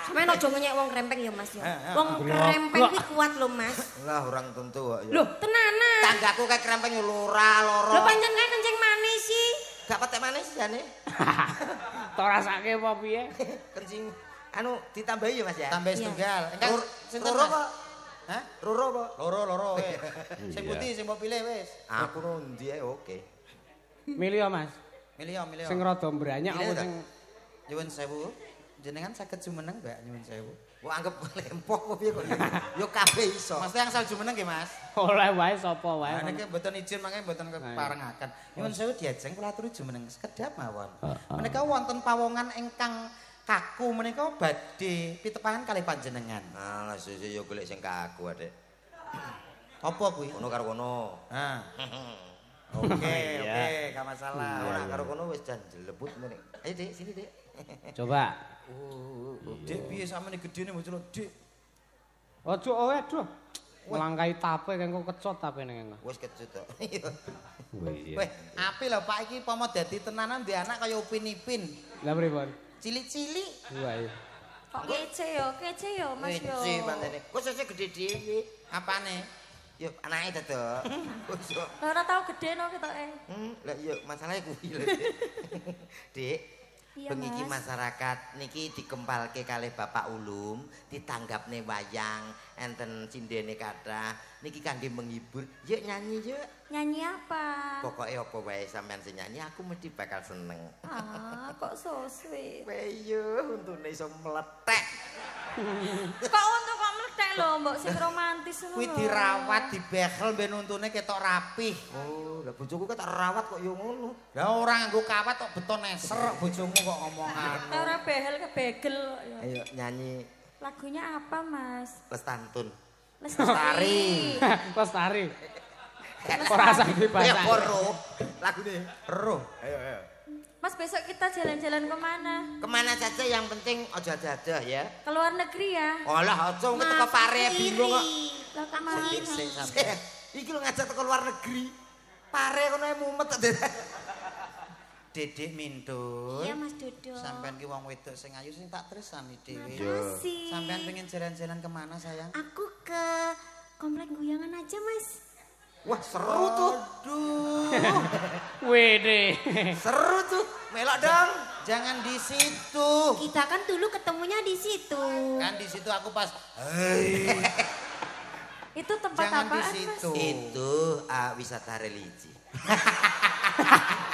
Sampeyan aja ngenyek wong krempeng ya Mas ya. Wong krempeng kuwi kuat lho Mas. Lah orang tentu kok ya. Lho, tenanan. Tanggaku kayak krempeng yo loro. Lho pancen kae kencing manis sih. Gak petek manis jane. Tok rasake apa piye? Kencing anu ditambahi ya Mas ya. Tambah setunggal. Engkang sinten Loro Mas? kok. Hah? Loro kok. Loro wis. Sing putih sing mbok pilih wis. Aku nundi ae oke. Milih ya, Mas. Milih. Sing rada mbranyak Milih, apa sing Nyuwun sewu. Jenengan saged jumeneng, Mbak, nyuwun sewu. Kok anggap lempok kok piye kok. Yo kabeh iso. Mas yang asal jumeneng nggih, Mas. oleh wae sapa wae. Nah, niki mboten izin mangke mboten keparengaken. Nyuwun sewu diajeng kula aturi jumeneng sekedhap mawon. Menika wonten pawongan ingkang kaku menika badhe pitepangan kalih panjenengan. Alah sesuk yo golek sing kaku Adek. Apa kuwi? Kono karo kono. Nah. Oke, gak masalah. Ora karo kono wis jan jelebut ngene. Ayo Dik, sini Dik. Coba. Dik piye sampeyan gedene bocah Dik? Ojo aduh. Melangkai tape kan kok kecot tape ning engko. Wis kecut to. Weh, apik lho Pak iki pomo dadi tenanan di anak kaya Upin Ipin. Lah pripun? Cilik-cilik. Wah iya. Kok kece yo Mas yo. Wis mantene. Kok sesuk gede dhewe. Apane? Yo anake dadok. Wis yo. Ora tau gede no ketoke. Lah yo masalahe kuwi lho. Dik. Iya, Bengi iki Mas. masyarakat niki dikempalke kalih Bapak Ulum, ditanggapne wayang, enten cindene kathah. Niki kangge menghibur. Yuk nyanyi yuk. Nyanyi apa? Pokoknya apa wae sampean sing nyanyi aku mesti bakal seneng. Ah, kok so sweet. Weyo untune iso meletek. Kok untuk kok mlethek lho, mbok sing romantis ngono. Kuwi dirawat, dibehel ben untune ketok rapih. Oh, lah bojoku kok tak rawat kok yo ngono. Lah ora nganggo kawat kok beton neser bojomu kok ngomongan. Ora behel kebegel kok ya. Ayo nyanyi Lagunya apa, Mas? Lestantun. Lestari. Lestari. Ora saiki Ya bahasa. poro. Lagune ero. Ayo. Mas besok kita jalan-jalan kemana? Kemana saja yang penting ojo ada ya. Ke luar negeri ya? Olah ojo teko pare bingung kok. Lah kemana? Iki lho ngajak teko luar negeri. Pare kono mumet kok. Dedek Mindul. Iya, Mas Dodo. Sampeyan ki wong wedok sing ayu sing tak tresani dhewe. Makasih. Sampeyan pengen jalan-jalan kemana sayang? Aku ke komplek guyangan aja, Mas. Wah, seru tuh. Aduh. Wede. Seru tuh. Melok dong. Jangan di situ. Kita kan dulu ketemunya di situ. Kan di situ aku pas, hei. Itu tempat Jangan di apaan, Mas? situ. Itu wisata religi.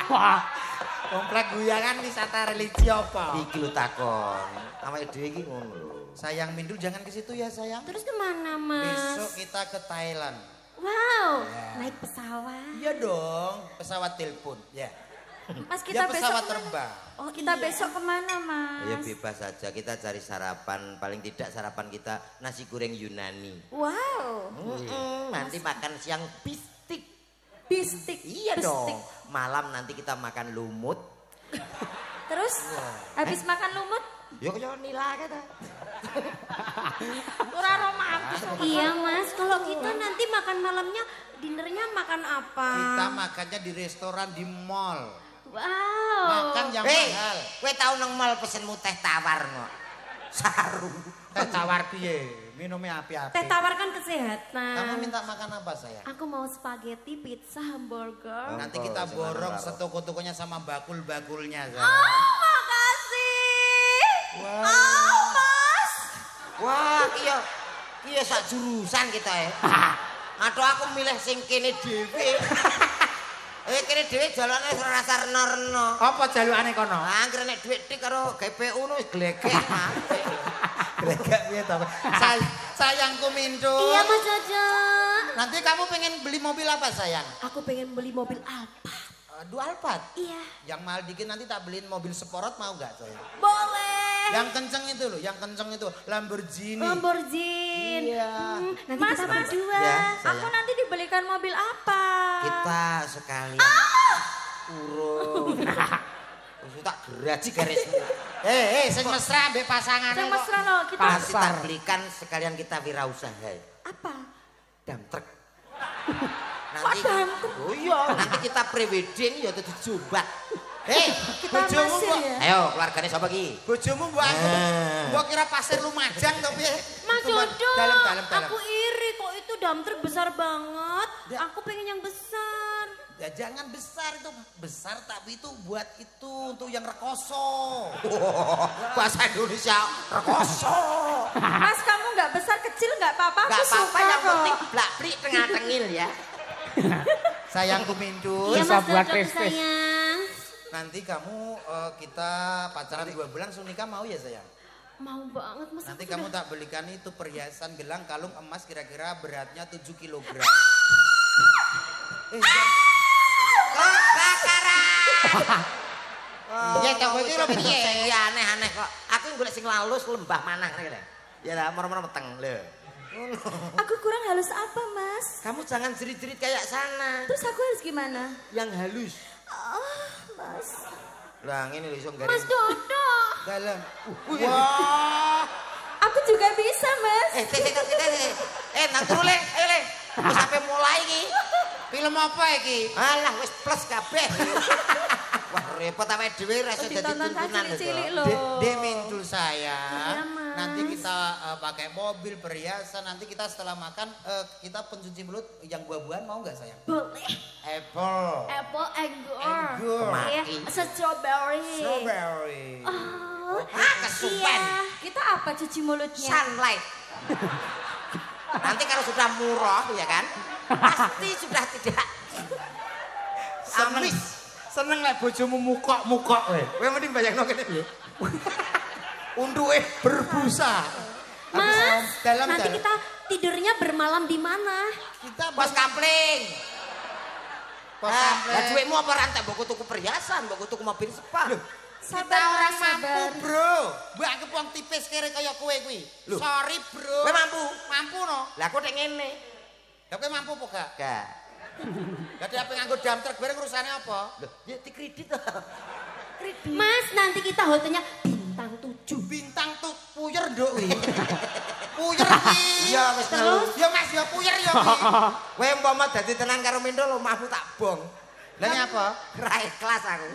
Wah. Komplek guyangan wisata religi apa? Iki lu takon. Awake dhewe iki ngono lho. Sayang Mindul jangan ke situ ya sayang. Terus kemana, Mas? Besok kita ke Thailand. Wow, naik pesawat. Iya dong, pesawat telepon. Ya. Mas, Ya kita pesawat besok terbang. Oh, kita besok kemana, Mas? Ya bebas saja, kita cari sarapan. Paling tidak sarapan kita nasi goreng Yunani. Wow, Nanti makan siang bistik. bistik. Iya Bistik. dong. Malam nanti kita makan lumut. Terus habis makan lumut, Ya kaya nila kata. ora romantis. Iya, Mas. Kalau kita nanti makan malamnya, dinernya makan apa? Kita makannya di restoran di mall. Wow. Makan yang Hei, mahal. kowe tau nang mall pesenmu teh tawar kok. Sarung. Teh tawar piye? Minumnya api-api. Teh tawar kan kesehatan. Kamu minta makan apa sayang? Aku mau spaghetti, pizza, hamburger. Nanti kita borong setoko-tokonya sama bakul-bakulnya sayang. Oh, makasih. Wah. Oh, Mas. Wah, iya sak jurusan kita ya. Atau aku milih sing kene dhewe. Kene dhewe jalane rasa reno-reno. Apa jalukane kono? Angger nek dhuwit tik karo GPU nu wis glegek. Gregek piye to? Sayangku Mindul. Iya, Mas Jojo. Nanti kamu pengen beli mobil apa sayang? Aku pengen beli mobil Alphard. Aduh Alphard. Iya. Yang mahal dikit nanti tak beliin mobil sport mau gak sayang? Boleh. Yang kenceng itu loh, yang kenceng itu Lamborghini. Lamborghini. Iya. Nanti kita berdua. Ya, Aku nanti dibelikan mobil apa? Kita sekalian urung. Wis tak geraji garismu. Sing mesra ambek pasangane. Saya mesra loh, kita Pasti tak belikan sekalian kita wirausaha. apa? Dam truk. Kok dam truk? Oh iya, nanti kita prewedding ya dadi jombak. Kita bojomu masih kok. ya? Ayo, keluargane sapa iki? Bojomu mbok anggap mbok kira pasir Lumajang to piye? Mas Itu, Bang. Jojo, Dalam. aku iri kok itu dam truk besar banget. Aku pengen yang besar. Ya jangan besar itu, besar tapi itu buat itu untuk yang rekoso. Bahasa Indonesia rekoso. Mas, kamu nggak besar kecil nggak apa-apa. Enggak Aku apa-apa suka yang kok. penting blak-blik tengah-tengil ya. Sayangku Mindul. Iya, Bisa Mas buat Jojo Kristis. sayang. Nanti kamu kita pacaran 2 bulan langsung nikah mau ya sayang? Mau banget, Mas. Nanti aku kamu sudah- tak belikan itu perhiasan gelang kalung emas kira-kira beratnya 7 kg. Ya cok iki lho piye? Ya aneh-aneh kok. Aku golek sing halus lembah manah ngene. Ya lah moro-moro meteng lho. Aku kurang halus apa, Mas? Kamu jangan jerit-jerit kayak sana. Terus aku harus gimana? Yang halus. Oh, Mas. Lah ngene lho iso garing. Mas Dodo. Dalam. Wah. Aku juga bisa, Mas. Nang turu le, ayo le. Wis sampe mulai iki. Film apa iki? Alah wis plus kabeh. Wah repot awake dhewe ra iso dadi Ditonton tuntunan cilik-cilik lho. loh. Dek Mindul saya. Iya, Mas. Nanti kita pakai mobil, perhiasan. Nanti kita setelah makan kita pencuci mulut yang buah-buahan mau nggak sayang? Boleh. Apple. Apple anggur. Anggur. Ya, strawberry. Strawberry. Oh, kesupen. iya. Kita apa cuci mulutnya? Sunlight. Nanti kalau sudah murah ya kan, pasti sudah tidak amis. Seneng lek bojomu mukok-mukok kowe. Kowe mending bayangno kene piye? Unduke berbusa. Mas, dalam nanti kita tidurnya bermalam di mana? kita Pos kampling. Pos Lah kampling. duitmu apa rantai mbok tuku perhiasan, mbok tuku mobil spa. Kita orang mampu, Bro. Mbak aku wong tipis kere kaya kowe kuwi. Loh. Sorry, Bro. Kowe mampu? Mampu no. Lah aku nek ngene. Lah kowe mampu apa gak? Gak. Dadi apa nganggo dam truk bareng urusane apa? Loh, ya dikredit to. Mas, nanti kita hotelnya bintang 7. Bintang tuh puyer nduk kuwi. Puyer kuwi. Iya wis Terus? Ya Mas, ya puyer ya kuwi. Kowe umpama dadi tenan karo Mindul omahmu tak bong. Lah nyapa? Ra ikhlas aku.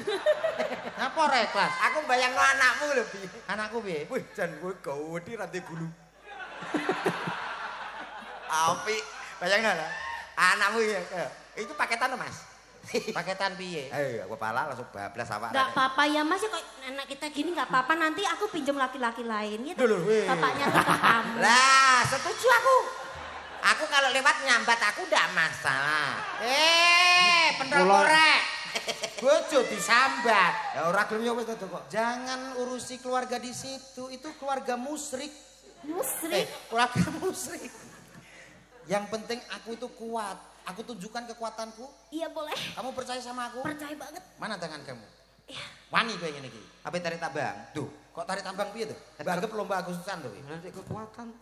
Napa ora kelas? Aku bayangno anakmu lho piye. Anakku piye? Wih, jan kowe gawedi rantai gulu. Apik. Bayangno lho. Anakmu ya. Itu paketan lho, Mas. Paketan piye? Ayo, aku pala langsung bablas awak. Enggak apa-apa ya Mas, ya kok anak kita gini enggak apa-apa, nanti aku pinjam laki-laki lain gitu. Bapaknya tetap kamu. Lah, setuju aku. Aku kalau lewat nyambat aku ndak masalah. Pendol korek. Bojo disambat. Ya ora gelem ya wis kok. Jangan urusi keluarga di situ, itu keluarga musyrik. Musrik. Keluarga musyrik. Yang penting aku itu kuat. Aku tunjukkan kekuatanku. Iya boleh. Kamu percaya sama aku? Percaya banget. Mana tangan kamu? Iya. Wani kowe ngene iki. Apa tarik tambang? Tuh, kok tarik tambang piye tuh? Anggap lomba Agustusan tuh. Nanti kekuatan.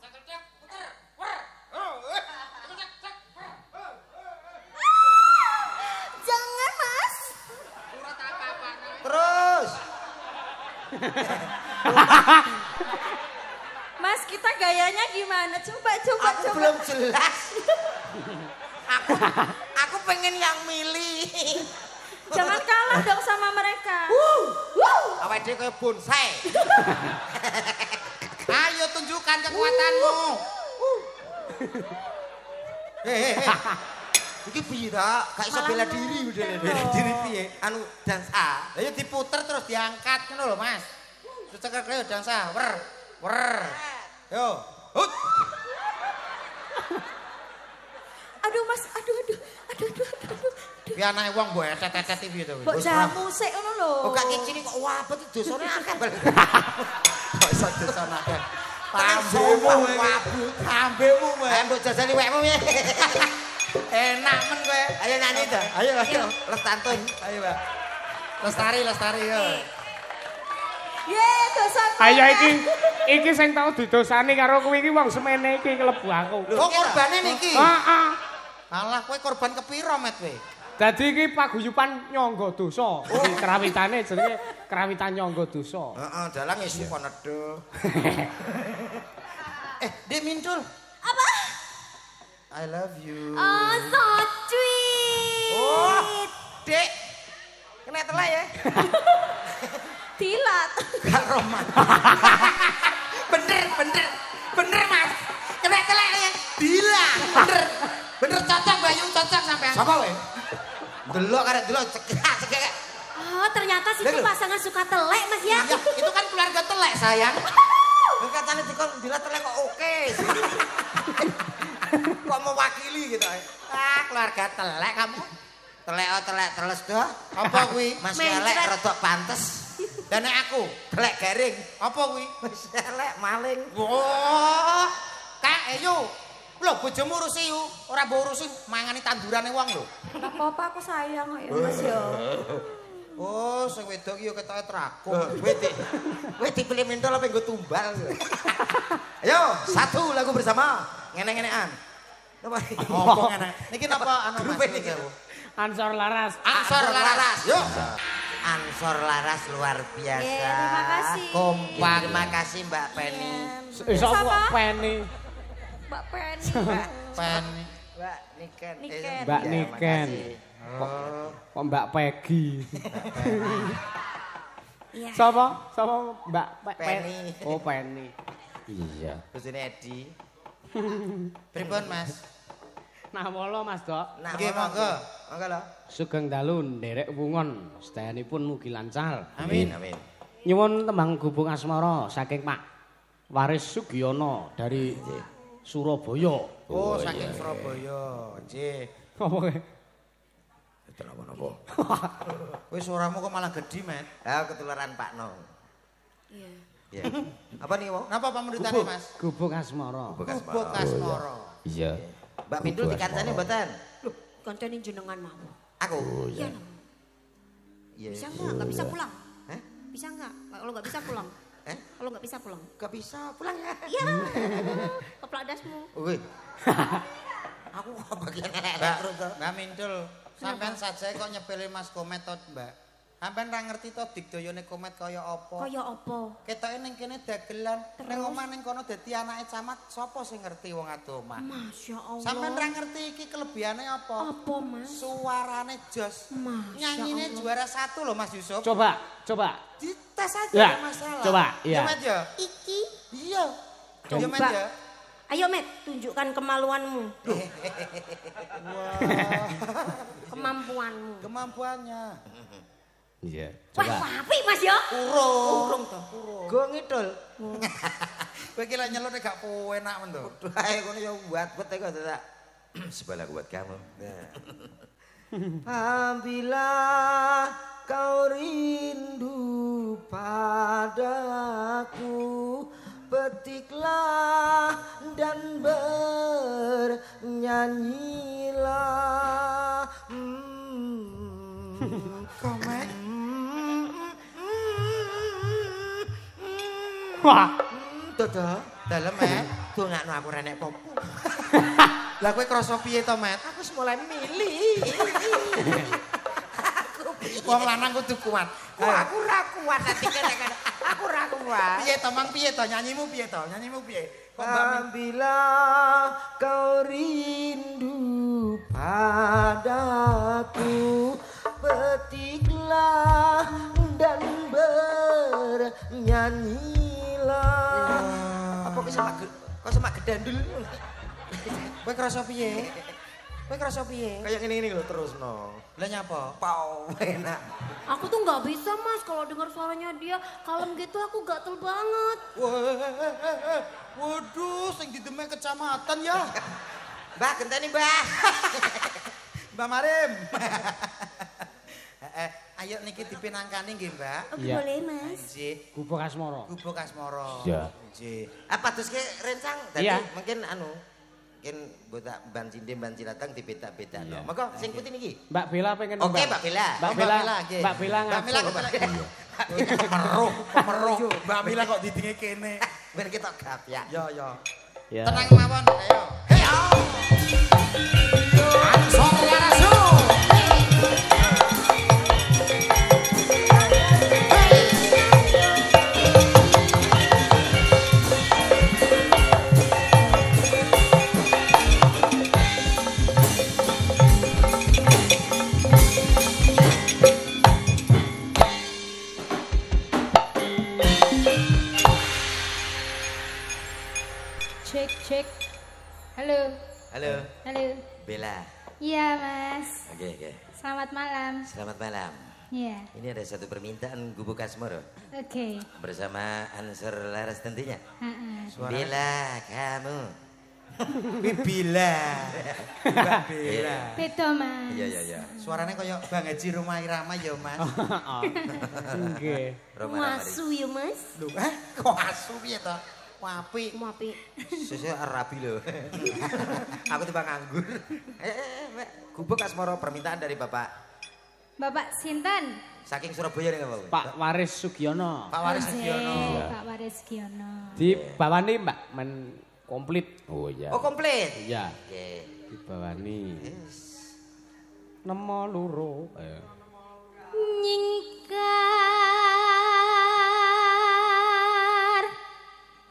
Jangan Mas. Terus. Mas kita gayanya gimana? Coba. Aku belum jelas. Aku pengen yang milih. Jangan kalah dong sama mereka. Awake dhewe koyo bonsai. Ayo tunjukkan kekuatanmu. Iki piye ta? Gak iso bela diri udah bela diri piye? Anu dansa. Ayo diputer terus diangkat ngono lho, Mas. Terus cekel kowe dansa. Wer. Yo. Hut. Aduh Mas, aduh. Ki anake wong mbok etet-etet piye to? Mbok jamu sik ngono lho. Kok gak kicini kok wabet dosane akeh bal. Kok iso dosane akeh. Tambemu wabut. Ambemu wae. Ayo mbok jajali wekmu ya. Enak men kowe. Ayo nyanyi to. Ayo. Les tantun. Ayo, Mbak. Lestari yo. Ye, dosa. Ayo iki sing tau didosani karo kuwi iki wong semene iki klebu aku. Kok korbane niki? Heeh. Alah kowe korban kepiro met kowe? Dadi iki paguyuban nyangga dosa. Iki krawitane jenenge krawitan nyangga dosa. Heeh, dalang isu kok nedo. Dek Mintul. Apa? I love you. Oh, so sweet. Oh, Dek. Kena telak ya? Dilat. Gak romantis. Bener Mas. Kena telak ya? Bila. Bener cocok Bayu, cocok sampean. Sapa kowe? Delok karek delok cekak. Oh, ternyata situ pasangan suka telek, Mas ya. Iya, itu kan keluarga telek, sayang. Lu katanya dikon bila telek kok oke. Kok mewakili gitu. Keluarga telek kamu. Telek teles doh. Apa kuwi? Masih elek rodok pantes. Dan aku, Telek garing. apa kuwi? Masih elek maling. Wah, Kak, ayo. Lho, bojomu urusi yu, ora mbok urusi mangani tandurane wong lho. Enggak apa-apa, aku sayang kok ya, Mas ya. Oh, sing wedok iki yo ketoke trakung. Kowe dipilih mentol apa nggo tumbal. Ayo, satu lagu bersama. Ngene-ngenean. Apa? Apa ngene? Niki napa anu Grup Mas? ini. Ansor laras. Ansor laras. Yo. Ansor laras luar biasa. Terima kasih. Kompak. Terima kasih Mbak Penny. Iso kok peni. Mbak Penny. Pen. Mbak Niken. Niken. Mbak Ya, Niken. makasih. Kok Mbak Peggy. Iya. Sapa Mbak Penny. Oh, Penny. Iya. Terus ini Edi. Pripun, Mas? Nah, molo Mas Dok. Nah, Nggih, monggo. Monggo lho. Sugeng dalu nderek wungon, sedayanipun mugi lancar. Amin. Amin. Nyuwun tembang gubung asmara saking Pak Waris Sugiyono dari Surabaya. Oh, saking Surabaya. Nggih. Apa kowe? Napa? Kowe suaramu kok malah gedhi, Met. Ah, ketularan Pak Nong. Iya. Ya. Apa nih, Wong? Napa pamrutane, Mas? Gubung asmara. Gubuk Asmara. Iya. Mbak Pindul dikancani mboten? Kancane jenengan mau. Aku. Iya. Iya. Bisa enggak? Enggak bisa pulang. Hah? Bisa enggak? Kalau enggak bisa pulang. Kalau enggak bisa pulang. Gak bisa pulang ya. Iya. Keplak dasmu. Wih. Aku kok bagian elek Mbak, terus to. Mbak Mindul, sampean saja kok nyepele Mas Komet to, Mbak. Sampean ra ngerti to digdayane Komet kaya apa? Kaya apa? Ketoke ning kene dagelan, Terus? ning omah ning kono dadi anake camat, sapa sing ngerti wong ado omah? Masya Allah. Sampean ra ngerti iki kelebihane apa? Apa, Mas? Suarane jos. Masya Nyanyine Allah. juara 1 loh Mas Yusuf. Coba. Dites aja Ya, gak masalah. coba, ya. Iya, Met ya. Iki Iya. Iya, Met ya. Ayo Met, tunjukkan kemaluanmu. Kemampuanmu. Kemampuannya. Iya. Wah, apik Mas ya. Urung toh. Go ngidul. Kowe iki lek nyelone gak enak men to. Ae ngono ya buat kok tak. Sebelah buat kamu. Apabila kau rindu padaku, petiklah dan bernyanyilah. Komet. Wah. Dodo, Dalem, Met. dongakno aku renek popo. Lah kowe krasa piye to, Met? Aku wis mulai milih. Wong lanang kudu kuat. Aku ra kuat nanti kene. Aku ra kuat. Piye to, Mang? Piye to? Nyanyimu piye to? Nyanyimu piye? Kok Mbak Min? Apabila kau rindu padaku, petiklah dan bernyanyilah. Apa kok semak gedandul? Kowe krasa piye? Kowe krasa piye? Kayak ngene lho terus no. Lah nyapa? Pau enak. Aku tuh nggak bisa Mas kalau dengar suaranya dia kalem gitu aku gatel banget. Waduh, sing didemek kecamatan ya. Mbah, genteni Mbah. Mbak Marim. Ayo niki dipinangkani nggih, Mbak. Iya. Boleh Mas. Nggih. Gubuk Asmara. Gubuk Asmara. Iya. Nggih. Apa terus ke rencang? Tadi Iya. mungkin mungkin botak ban cinde ban cilatang dibeda-beda. Iya. Maka sing putih niki. Mbak Bella pengen Oke, Mbak Bella. Mbak Bella. nggih. Mbak Bella Mbak Mila ngaco. Pemeruh. Mbak Mila kok didinge kene. Ben kita gap ya. Ya, ya. Ya. Tenang mawon, ayo. Ansor Warasu. Cek. Halo. Halo, Halo. Bella. Iya, Mas. Oke. Selamat malam. Selamat malam. Iya. Ini ada satu permintaan Gubuk Asmara Oke. bersama Ansor Laras tentunya. Heeh. Bella, kamu. Bila. Mbak Bella. Beda, Mas. Iya. Suaranya kayak Bang Haji Rumah Irama ya, Mas. Nggih. Roma Masu ya Mas. Lho, kok asu piye to? Wapi. Mapi. Susu Arabi loh. Aku tuh bang anggur. Mbak. Gubuk Asmara permintaan dari Bapak. Bapak sinten? Saking Surabaya nih Bapak. Pak Waris Sugiono. Pak Waris Oke, Sugiono. Pak Waris Giono. Dibawani Mbak men komplit. Oh iya. Oh komplit. Iya. Oke. Dibawani. Nemo loro. Ayo. Nyingkar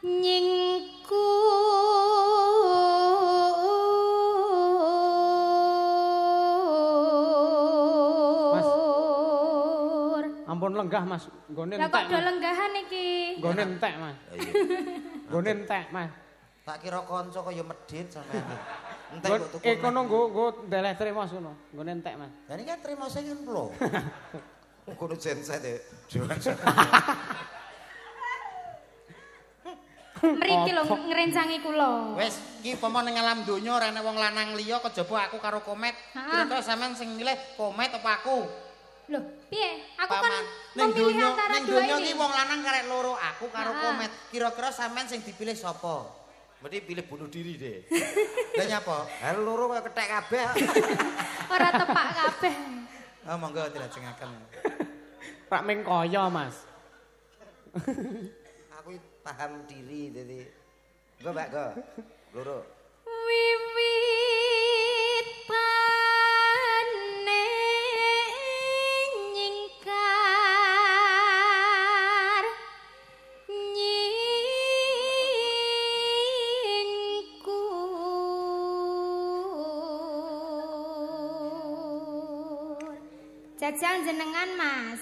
nyingkur. Ampun lenggah Mas. Nggone Lah kok entek. do lenggahan iki? Nggone entek Mas. Nggone entek Mas. Tak kira kanca kaya medhit sampean. Entek kok tuku. Kono nggo ndeleh trimo sono. Nggone entek Mas. Lah niki trimo sing lho. Kudu genset ya. Mriki lho ngrencangi kula. Wes, iki pomo ning alam donya ora ana wong lanang liya kejaba aku karo Komet. Kira-kira sampean sing milih Komet apa aku? Loh, piye? Aku kan Paman, ning memilih donya antara ning dua donya ini. iki wong lanang karek loro, aku karo Ha-ha. Komet. Kira-kira sampean sing dipilih sapa? Mesti pilih bunuh diri deh. Lah nyapa? Halo loro kaya kethek kabeh. Ora tepak kabeh. Oh, monggo dilajengaken. Pak Ming kaya Mas. Aku paham diri jadi. Go Mbak go. Loro. Wiwit pane nyingkar nyingkur. Jajal jenengan Mas.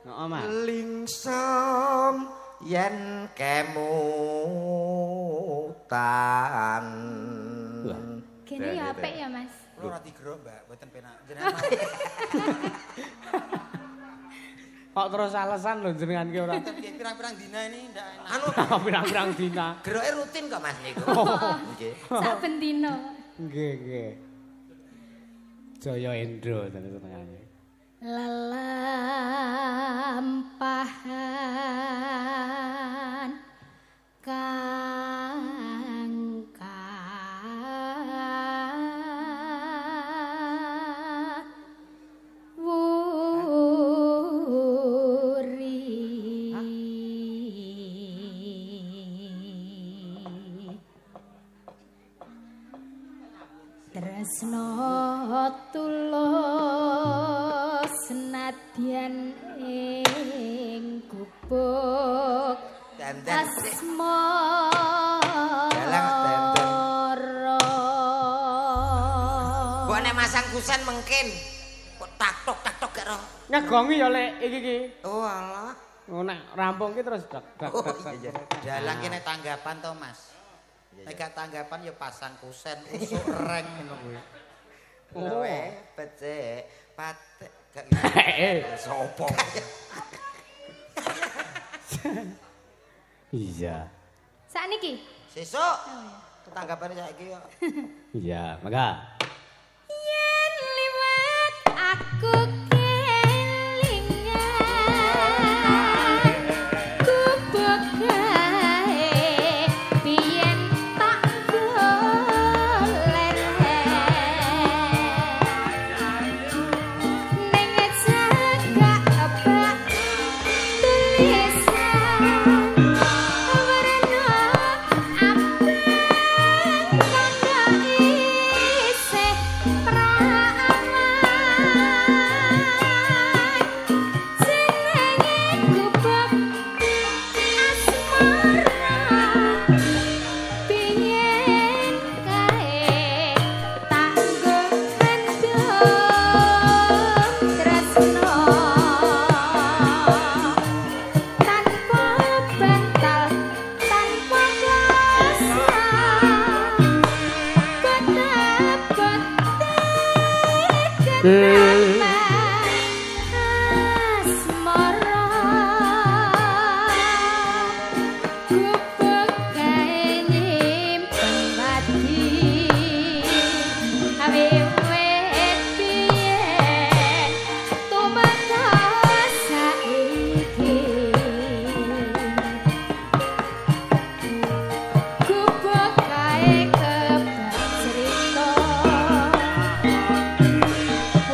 Heeh Mas. Lingsam yen kemutan. Kene ya apik ya, Mas. Ora digero, Mbak, mboten penak. Jenengan. Kok terus alasan lho jenengan ki ora. Pirang-pirang dina ini ndak enak. Anu pirang-pirang dina. geroke rutin kok Mas niku. Nggih. Saben dina. Nggih, nggih. Jaya Endro senengane. Lelampahan kang tresno tulus senadyan ing gubuk asmara. Mbok nek masang kusen mungkin kok tak tok gak roh. Ngegongi ya lek iki ki. Oh alah. Oh nek rampung ki terus dak. Dalang ki nek tanggapan to, Mas. Nek gak tanggapan ya pasang kusen usuk reng ngono kuwi. Oh, becek, patek gak sopo. Iya. Sakniki. Sesuk. Tanggapane saiki kok. Iya, maka. Yen liwat aku kelingan gubuk gae biyen tak golek ning cagak abak tulisan warna abang kono isih prawan jenenge gubuk asmara biyen kae tak gendong tresno tanpa bantal tanpa kuasa kenapa asmara gubuk gawe nyimpen pati awe wit biyen tumetes saiki gubuk gawe kebak cerita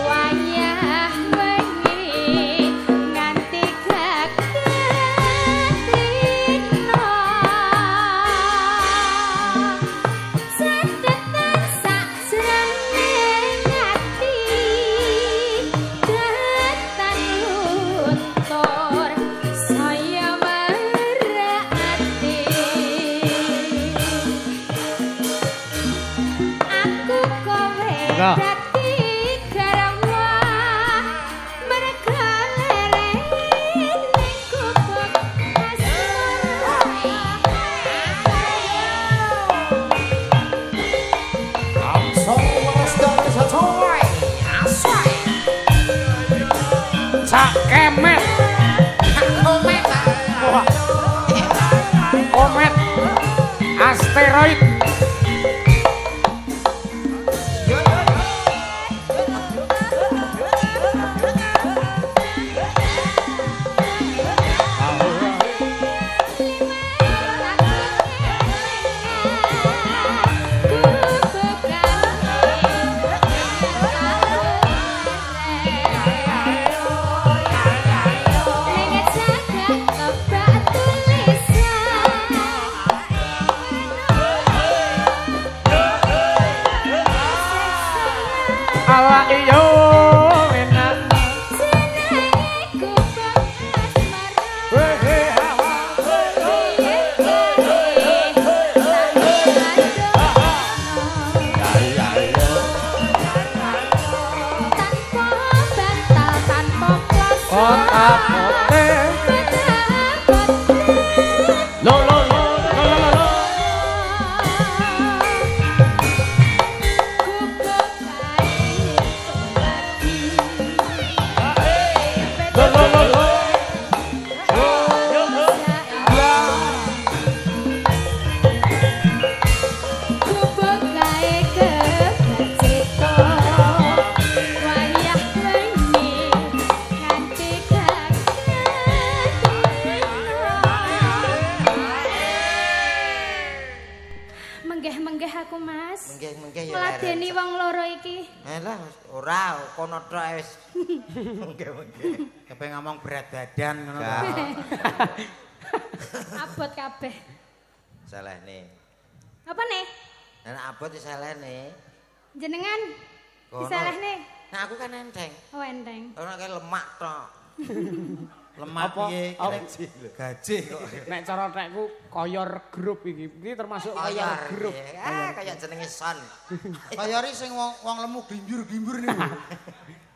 wayah wengi nganti gagetrino sedetan sajroning ati datan luntur saya merati aku kowe dadi garwa merga lereng ning gubuk Sak kemet. Wah. Komet. Asteroid. Ala iyo enak. tanpa bantal tanpa kuasa Mas. Mengke ya. Meladeni wong loro iki. Lah ora kono tok wis. Mengke. Kepe ngomong berat badan ngono Gak. to. Abot kabeh. Salahne. Apa nih? Nek abot ya salahne. Jenengan Kono. disalahne. Nah aku kan enteng. Oh enteng. Ora kayak lemak tok. Lemak Apa? piye gaji kok. Nek cara tekku koyor grup iki. Iki termasuk koyor grup. Kayak jenenge son. Kayari sing wong lemu glimbur-glimbur niku.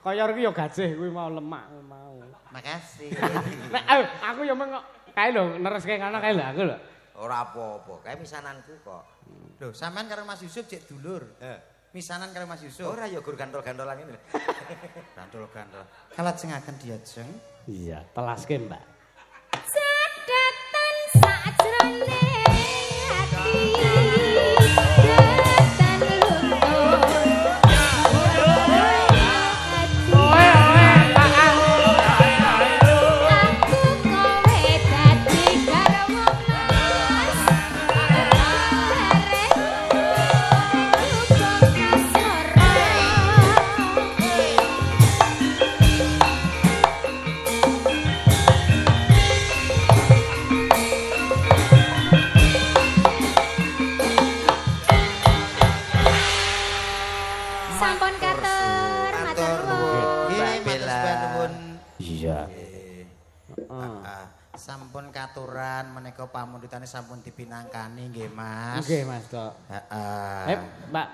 Koyor iki ya gajih kuwi mau lemak mau. Makasih. Nek aku ya meng kae lho nereske ngono kae lho aku lho. Ora apa-apa, kae misananku kok. Lho, sampean karo Mas Yusuf cek dulur. Misanan karo Mas Yusuf. Ora ya gur gantol-gantolan ini. Gantol-gantol. Kalat sing akan diajeng. Iya, telaske, Mbak. Sedatan sajrone ati. Datan luntur. Aku kowe dadi garwa Mas. Sampun katur, matur nuwun. Nggih, matur nuwun. Iya. Sampun katuran menika pamundhutane sampun dipinangkani nggih, Mas. Nggih, Mas, Dok. Heeh. Mbak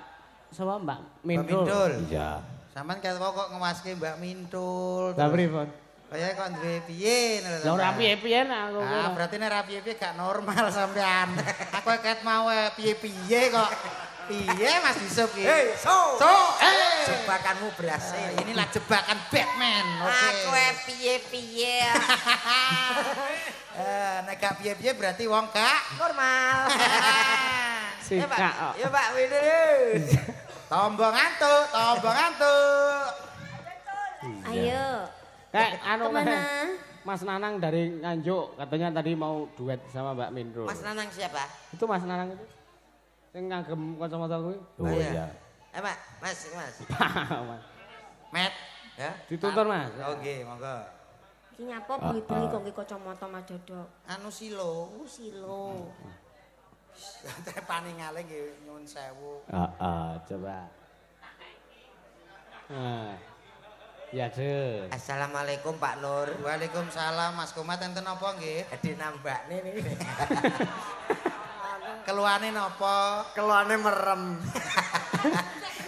sapa Mbak Mintul. Mintul? Iya. Sampeyan kok ngewaske Mbak Mintul. Lah pripun? Kaya kok duwe piye ngono Lah ora piye-piye nah aku. Ah, berarti nek ora piye-piye gak normal sampean. Aku ket mau piye-piye kok. Piye Mas Yusuf iki? Hei, so. Hey. Jebakanmu berhasil. Inilah jebakan Batman. Oke. Aku piye-piye. Nek gak piye-piye berarti wong gak Normal. Sikak. Ya Pak Windu. tombong ngantuk, tombong ngantuk. Ayo. Kayak anu Kemana? Mas Nanang dari Nganjuk katanya tadi mau duet sama Mbak Mintul. Mas Nanang siapa? Itu Mas Nanang itu. Sing ngagem kacamata kuwi. Oh iya. Pak, Mas. Mas. Met, Ya. Dituntun, Mas. Oke, monggo. Iki nyapa bengi-bengi kok nggih kacamata Mas Dodok. Anu silo. Silo. Trepane ngale nggih nyuwun sewu. Coba. Nah. Ya, Dek. Assalamualaikum Pak Nur. Waalaikumsalam Mas Komat enten napa nggih? Ade nambakne niki. Keluane napa? Keluane merem.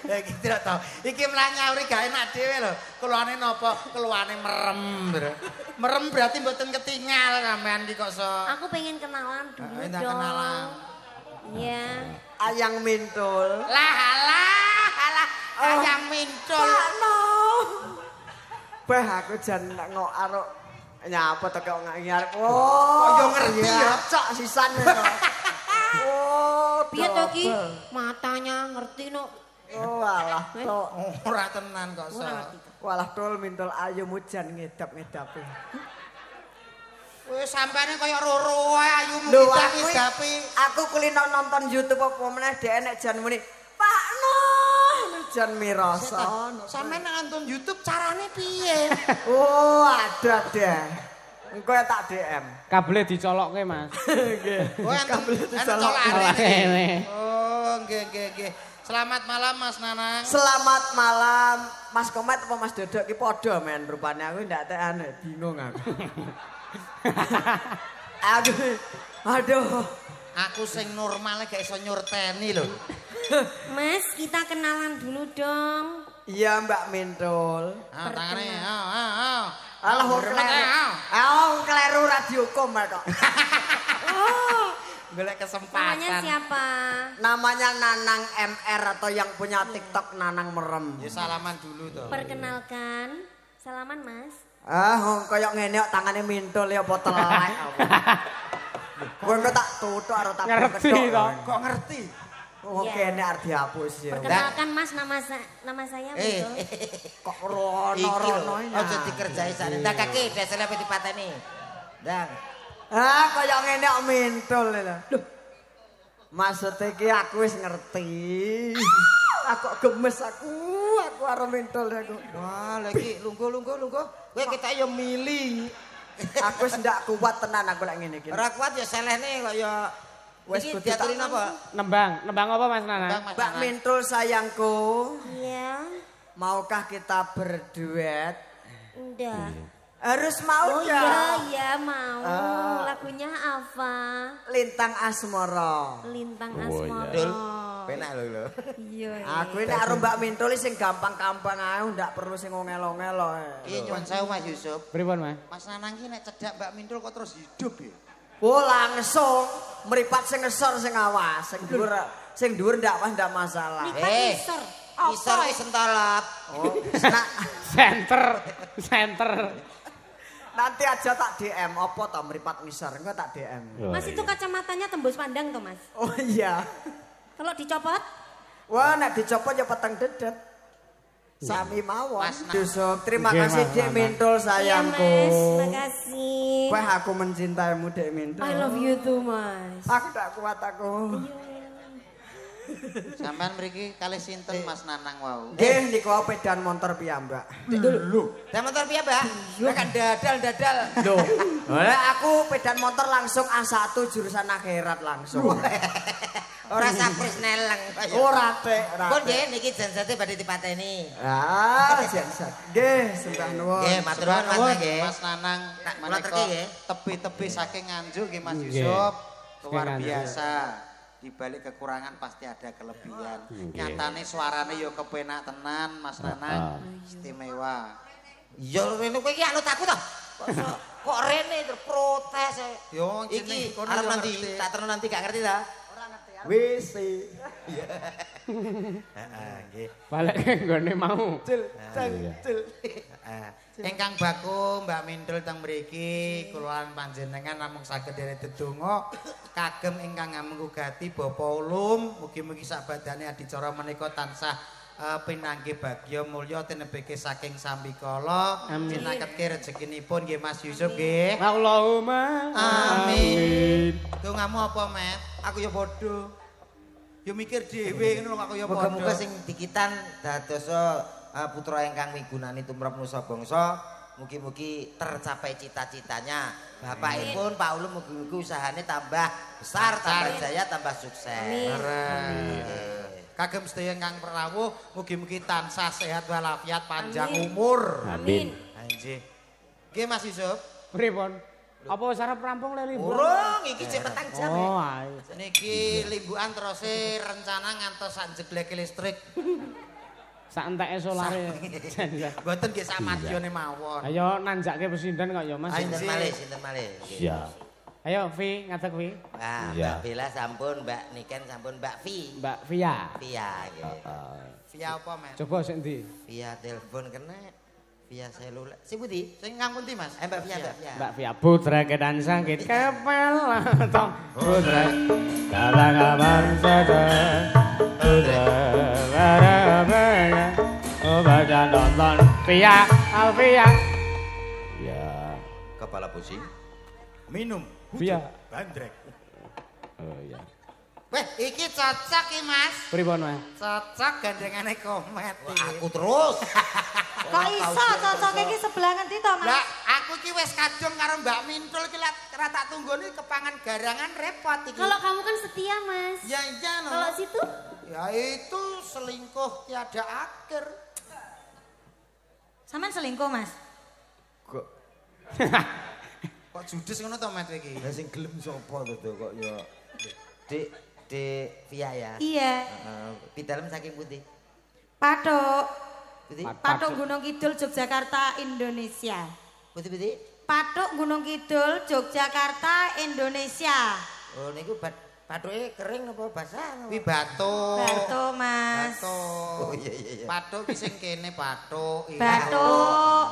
Ya iki tidak tau. Iki mlanyauri gak enak dhewe lho. Keluane napa? Keluane merem. Merem berarti mboten ketinggal sampean iki kok so. Aku pengen kenalan dulu Minta dong. kenalan. Iya. Ayang Mintul. Lah alah. Ayang Mintul. Bah aku jan ngok arek nyapa to kok ngarep. Kok yo ngerti ya? Cok sisan. Oh, Piye to ki? Matanya ngerti no. Oh alah tok. Ora tenan kok so. Walah tol Mintul ayu mujan ngedap-ngedapi. Wis sampeane kaya roro ae ayumu Lho ngedap-ngedapi. aku kulino nonton YouTube apa meneh dhek nek jan muni Pak Nur jan mirasa. Sampeyan nonton YouTube carane piye? Oh, ada deh. Engko tak DM. Kabele dicolokke, Mas. Nggih. Oh, enten Colokane. Oh, nggih. Selamat malam Mas Nanang. Selamat malam Mas Komet apa Mas Dodok ki padha men rupane aku ndak tekane bingung aku. Aduh. Aku sing normale gak iso nyurteni lho. Mas, kita kenalan dulu dong. Iya Mbak Mintul. Tangane. Alah wong kleru ra dihukum kok. Golek Namanya kesempatan. siapa? Namanya Nanang MR atau yang punya TikTok Nanang Merem. Ya salaman dulu toh. Perkenalkan. Salaman, Mas. Koyok ngene kok tangane Mintul ya apa telek. Kowe kok tak tutuk karo tak Ngerti to. Kok ngerti? Oh kene arep dihapus ya. Perkenalkan Mas, nama saya betul. Kok rono-rono Aja dikerjai sakne. Ndak kaki desele apa dipateni. Ndang. Koyok ngene kok Mintul lho. Maksudnya ki aku wis ngerti. Aku gemes aku arep mentol aku. Wah, lagi lungguh. Kowe kita yo mili. Aku wis ndak kuat tenan aku lek ngene iki. Ora kuat ya selehne kok ya wis diaturi napa? Nembang apa Mas Nana? Mbak Mintul sayangku, Iya. maukah kita berduet? Udah. Harus mau Oh dong. iya mau. Lagunya apa? Lintang Asmara. Lintang Oh, iya. Asmara. Penak lho. Iya. Aku ini karo Mbak Mintul sing gampang-gampang ae, ndak perlu sing ngel-ngel Iya nyuwun sewu Mas Yusuf. Pripun Mas? Mas Nanang ki nek cedak Mbak Mintul kok terus hidup ya. Oh langsung meripat sing ngesor sing awas, sing dhuwur ndak ndak masalah. Isor. Isor ki sentolop. Oh, nah, Center. nanti aja tak DM apa to meripat ngisor, engko tak DM. Mas itu kacamatanya tembus pandang tuh Mas. Oh iya. Kalau dicopot? Wah, nek dicopot ya peteng dedet. Sami mawon. Yusuf, terima Oke, kasih Mas, Dek Mas. Mintul sayangku. Iya Mas, makasih. Wah, aku mencintaimu Dek Mintul. I love you too Mas. Aku tak kuat aku. Sampean mriki kalih sinten Mas Nanang wau? Nggih niku pedan motor piyambak. Dan motor piye, Mbak? Lah kan dadal. Loh, lah aku pedan motor langsung A1 jurusan akhirat langsung. Ora sapris neleng. Ora tek, ora. Pun nggih niki janjate badhe dipateni. Ah, jansat. Nggih, sembah nuwun. Nggih, matur nuwun Mas nggih. Mas Nanang Tak, kula menika terki nggih. tepi-tepi saking Nganjuk nggih Mas Nggih. Yusuf. Luar Saking Nganjuk. biasa. Di balik kekurangan pasti ada kelebihan. Nggih. Nyatane suarane yo kepenak tenan Mas Nanang. Istimewa. Ya rene kowe iki anut aku to. Kok rene terprotes. Yo Iki kono arep yo nanti, ngerti. tak terus nanti gak ngerti ta? WC. Heeh, nggih. Balik nggone mau. Cil, Iya. cil. Ingkang baku Mbak Mintul teng mriki kula panjenengan namung saged dherek dedonga kagem ingkang ngamungugati Bapa Ulum mugi-mugi sakbadane adicara menika tansah pinanggih bagya mulya tinebeke saking sambikala Amin. cinaketke rezekinipun nggih Mas Yusuf nggih. Allahumma Amin. Dongamu apa, Met? Aku ya padha. Ya mikir dhewe ngono lho aku ya padha. Muga-muga sing dikitan dadosa putra ingkang migunani tumrap nusa bangsa, mugi-mugi tercapai cita-citanya. Bapakipun Pak Ulum mugi-mugi usahane tambah besar, tambah jaya, tambah sukses. Kagem sedaya ingkang rawuh mugi-mugi tansah sehat walafiat panjang umur. Amin. Nggih. Nggih Mas Yusuf. Pripun? Apa wis arep rampung le liburan? Urung iki cek petang jam. Oh, ae. Niki limbukan terus rencana ngantos sak jegleke listrik. Sak enteke solare. Mboten nggih sak madyane mawon. Ayo nanjake pesinden kok ya Mas. Sinten malih. Iya. Ayo Vi, ngadeg Vi. Wah, Iya. Mbak Bella sampun, Mbak Niken sampun, Mbak Vi. Mbak Via. Via nggih. Via apa, Mas? Coba sik ndi? Via telepon kena. Via seluler. Si Budi? Sing ngang pundi, Mas? Mbak Via. Mbak Via putra kedan sangkit kepel tong putra kala kabar saja putra barabara oh baca nonton Via Alvia ya Kepala pusing. Minum. Via Bandrek. oh iya Weh, iki cocok iki, Mas. pripun Mas Cocok gandengane komet iki. Aku terus. Kok iso cocok iki sebelah ngendi to, Mas? Lah, aku iki wis kadung karo Mbak Mintul iki ra tak tunggoni kepangan garangan repot iki. Kalau kamu kan setia Mas. Ya iya no. Kalau situ? Ya itu selingkuh tiada akhir. Sampeyan selingkuh, Mas? Kok judes ngono to Met iki? Lah sing gelem sapa to kok ya Dek Via ya. Iya. Pidalem saking putih. Pathuk. Putih. Pathuk Gunung Kidul Yogyakarta Indonesia. Putih. Pathuk Gunung Kidul Yogyakarta Indonesia. Oh niku pathuke kering apa basah? Kuwi batuk. Bathuk, Mas. Batuk. Oh iya. Pathuk ki sing kene bathuk. Bathuk.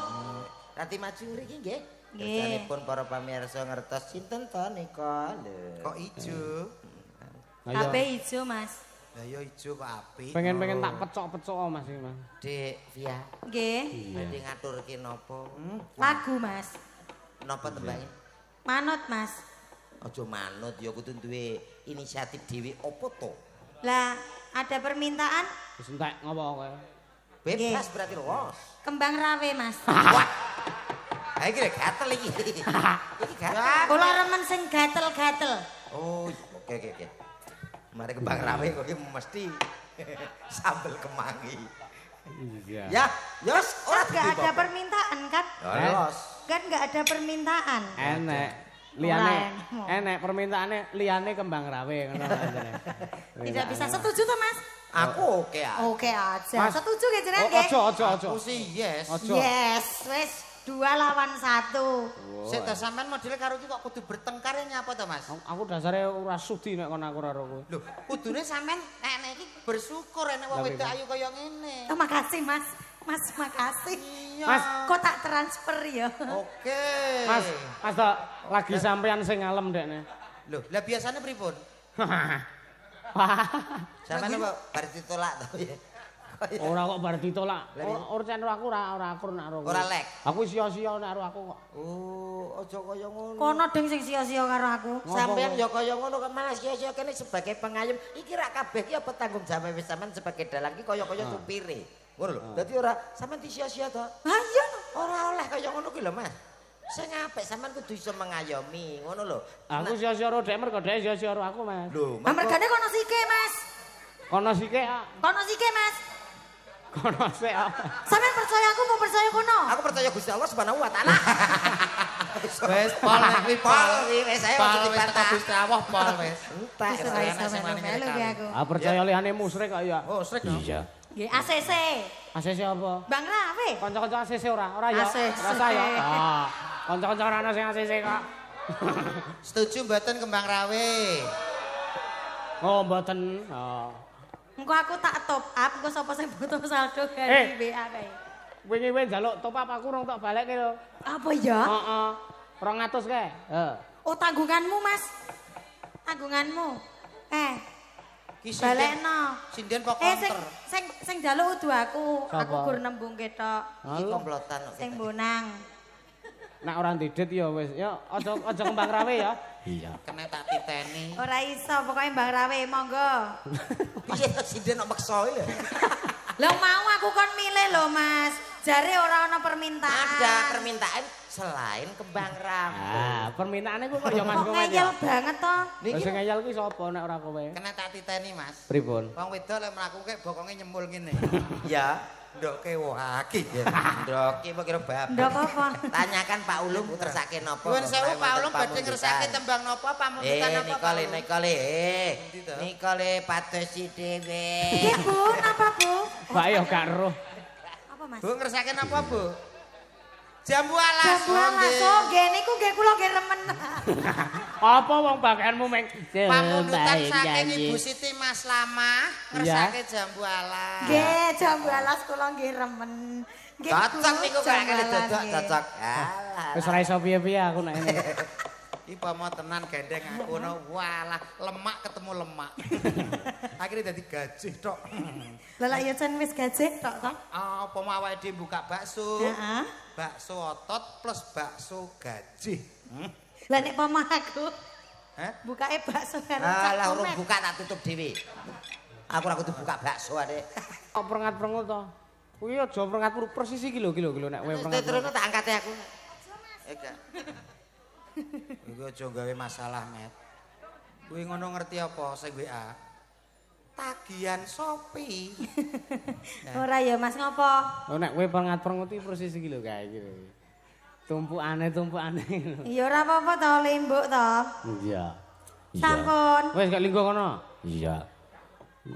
Rati maju mriki nggih. Nggih. Kersanipun para pamirsa ngertos sinten to nika lho. Kok ijo? Kabeh ijo, Mas. Lah ya ijo kok apik. pengen tak pecok-pecok Mas iki Mas Dek Via. Nggih. Badhe ngaturke napa? Lagu, Mas. Napa tembake? Manut, Mas. Aja manut ya kudu duwe inisiatif dhewe opo to? Lah, ada permintaan? Wis entek ngopo kowe? Bebas berarti los. Kembang rawe, Mas. Wah. Ha iki lek gatel iki. Iki gatel. Kula remen sing gatel-gatel. Oh, oke. Mari kembang rawe kok iki mesti sambel kemangi. Iya. Ya, yos ora Enggak ada permintaan kan? los. Kan enggak ada permintaan. Enek. Enek permintaane liyane kembang rawe ngono jane. Tidak bisa setuju toh, Mas? Aku oke ya. Oke aja. Mas. Setuju gak jenengan nggih? Ojo. Aku sih yes. Ojo. Yes, wis 2 lawan 1. Sik to sampean modele karo iki kok kudu bertengkar ya nyapa to, Mas? Aku dasare ora sudi nek kon aku karo kowe. Lho, kudune sampean nek iki bersyukur nek wong wedok ayu kaya ngene. Oh, makasih, Mas. Mas, makasih. Iya. Mas, kok tak transfer ya? Oke. Mas tak lagi sampean sing ngalem dekne. Lho, lah biasanya pripun? Sampeyan apa bar ditolak to ya. Ora kok bar ditolak. Ora aku ora akur nek karo kowe. Ora lek. Aku sia-sia nek karo aku kok. Oh, aja kaya ngono. Kono ding sing sia-sia karo aku. Sampeyan ya kaya ngono kok malah sia-sia kene sebagai pengayom. Iki rak kabeh iki apa tanggung jawab wis sampean sebagai dalang iki kaya-kaya supire. Ngono lho. Dadi ora sampean disia-sia to. Ha iya. Ora oleh kaya ngono ki lho, Mas. Sing apik sampean kudu iso mengayomi, ngono lho. Aku sia-sia karo dhek mergo dhek sia-sia karo aku, Mas. Lho, Lah mergane kono sike, Mas. Kono sike, Kono sike, Mas. kono sik. Sampeyan percaya aku mau percaya kono? aku percaya Gusti Allah Subhanahu wa taala. Wis pol kuwi pol. Wis ayo Pol aja wis dibantah. teko Gusti Allah pol wis. Entek. Wis ora iso melu ki aku. Percaya liyane musyrik kok ya. Oh, srek. Iya. Nggih, ACC. ACC apa? Bang Rawe. Kanca-kanca ACC ora ya. ACC. Rasa ya. Kanca-kanca ana sing ACC kok. Setuju mboten kembang rawe? Oh, mboten. Oh. Engko aku tak top up, engko sapa sing butuh saldo ganti WA kae. Wingi kowe njaluk top up aku rong tak balekke lho. Apa ya? Heeh. 200 kae. Heeh. Oh, tanggunganmu, Mas. Tanggunganmu. Ki Balekno. sinden kok Sing konter. sing njaluk udu aku. Sapa? Aku gur nembung ketok. Iki komplotan kok. Sing bonang. Nek ora didet ya wis. Ya aja kembang rawe ya. Iya. Kena tak titeni. Ora iso, pokoknya Mbak Rawe, monggo. Piye to sinden kok maksa ya? Lah mau aku kon milih lho, Mas. Jare ora ana permintaan. Ada permintaan selain kembang rawe. Ah, permintaane ku kok ya Mas Kok kowe. ngeyel banget to. Lah sing ngeyel ki sapa nek ora kowe? Kena tak titeni, Mas. Pripun? Wong wedok lek mlakuke bokonge nyemul ngene. Ya, ndoke waki ya. Ndoke apa kira bapak. Ndok apa? Tanyakan Pak Ulum ngersake napa. Nuwun sewu Pak Ulum badhe ngersake tembang napa pamundutan apa? Nikole. Nikole patosi dhewe. Nggih, Bu, napa, Bu? Pak ya gak roh. Apa, Mas? Bu ngersake napa, Bu? Jambu alas. Jambu alas, oh, nggih niku nggih kula nggih remen. Apa wong bagianmu meng Pamundutan saking Ibu Siti Mas Lama ngersake jambu alas. Nggih, jambu alas kula nggih remen. Nggih, Cocok Bu, niku jambu kaya alas, dodok nggih. cocok. Alah. Wis ora iso piye-piye aku nek ngene. Iki pomo tenan gendeng aku no. Walah, lemak ketemu lemak. Akhirnya dadi gajih tok. Lah lak ya jan wis gajih tok to. Apa mau awake dhewe buka bakso? Heeh. Bakso otot plus bakso gajih. Lah nek pamah aku Hah? bukae bakso karo Alah cak urung komet. buka tak tutup dhewe. Aku ora kudu buka bakso ade. Kok prengat-prengut to? Kuwi aja prengat persis iki lho nek kowe prengat. Terus tak angkate aku. Eka. Iku aja gawe masalah, Met. Kuwi ngono ngerti apa sing WA? Tagihan Shopee. Ora ya Mas ngopo? Oh nek kowe prengat-prengut iki persis iki lho kae iki lho. Tumpukane. Ya ora apa-apa to lembuk to. Iya. Sampun. Wis gak linggo kono. Iya.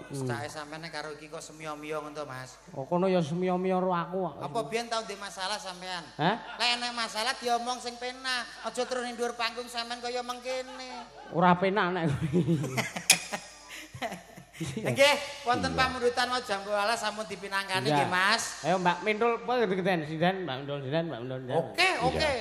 Cake sampeyan karo iki kok semio-mio ngono to, Mas. Oh kono ya semia-mia karo aku. Apa biyen tau ndek masalah sampean? Hah? Lek enek masalah diomong sing penak. Aja terus ning dhuwur panggung sampean kaya mengkene. Ora penak nek kowe. Nggih, wonten pamundutan mau jambu alas sampun dipinangkani nggih, Mas. Ayo Mbak Mintul, kowe geden sidan, Mbak Mintul. Oke.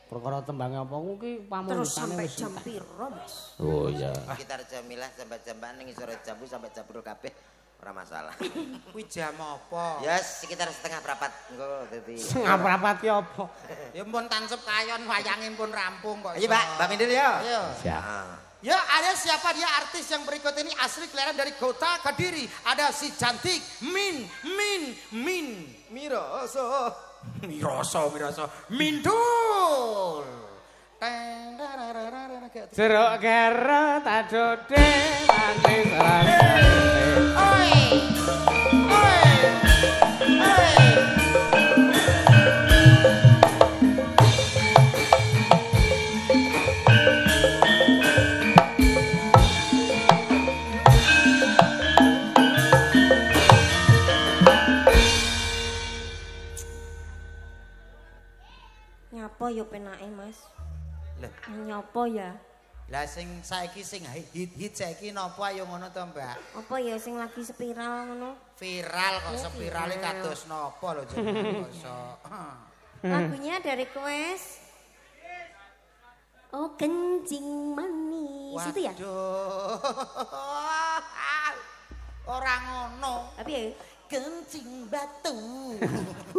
Perkara tembange apa kuwi pamundutane Terus sampai wis jam piro, Mas? Oh iya. Kita Jamilah sampai jamban ning isore jambu sampai jabur kabeh. ora masalah. Kuwi jam apa? Ya sekitar setengah berapa engko dadi. Setengah berapa ki apa? Ya pun tancep kayon wayange pun rampung kok. Iya, Pak. Mbak Mindil ya. Ayo. Siap. Ya, ada siapa dia artis yang berikut ini asli kelahiran dari kota Kediri. Ada si cantik Min. Miroso. Mindul. Jeruk kerut adode manis rasane. Oi. Nyapa ya penake, Mas? Lah, Nyapa ya? lah sing saiki sing hit saiki napa ayo ngono to, Mbak? Apa ya sing lagi spiral ngono? Viral kok spirale kados napa lho jenenge kok. Lagunya dari Quest. Oh, kencing manis. Itu ya? Waduh. Ora ngono. Tapi ya Kencing batu.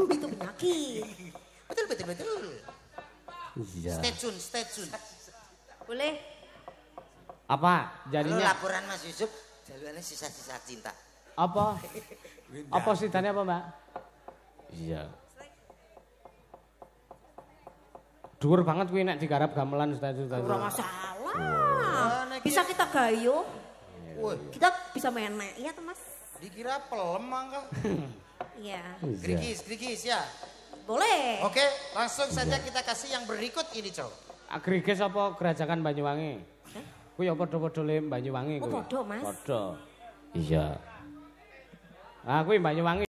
itu penyakit. Betul. Iya. Stay tune. Boleh? Apa Lalu jadinya? laporan Mas Yusuf jalurnya sisa-sisa cinta. Apa? Apa sidane apa, Mbak? Iya. Dhuwur banget kuwi nek digarap gamelan ustaz. Ora masalah. Bisa kita gayo. Kita bisa menek, iya tuh Mas. Dikira pelem mangga. Iya. Grigis ya. Boleh. Oke, langsung saja kita kasih yang berikut ini, Cow. Agriges apa Gerajakan Banyuwangi? Kuwi ya padha-padha le Banyuwangi kuwi. Oh, padha, Mas. Padha. Iya. Ah kuwi Banyuwangi.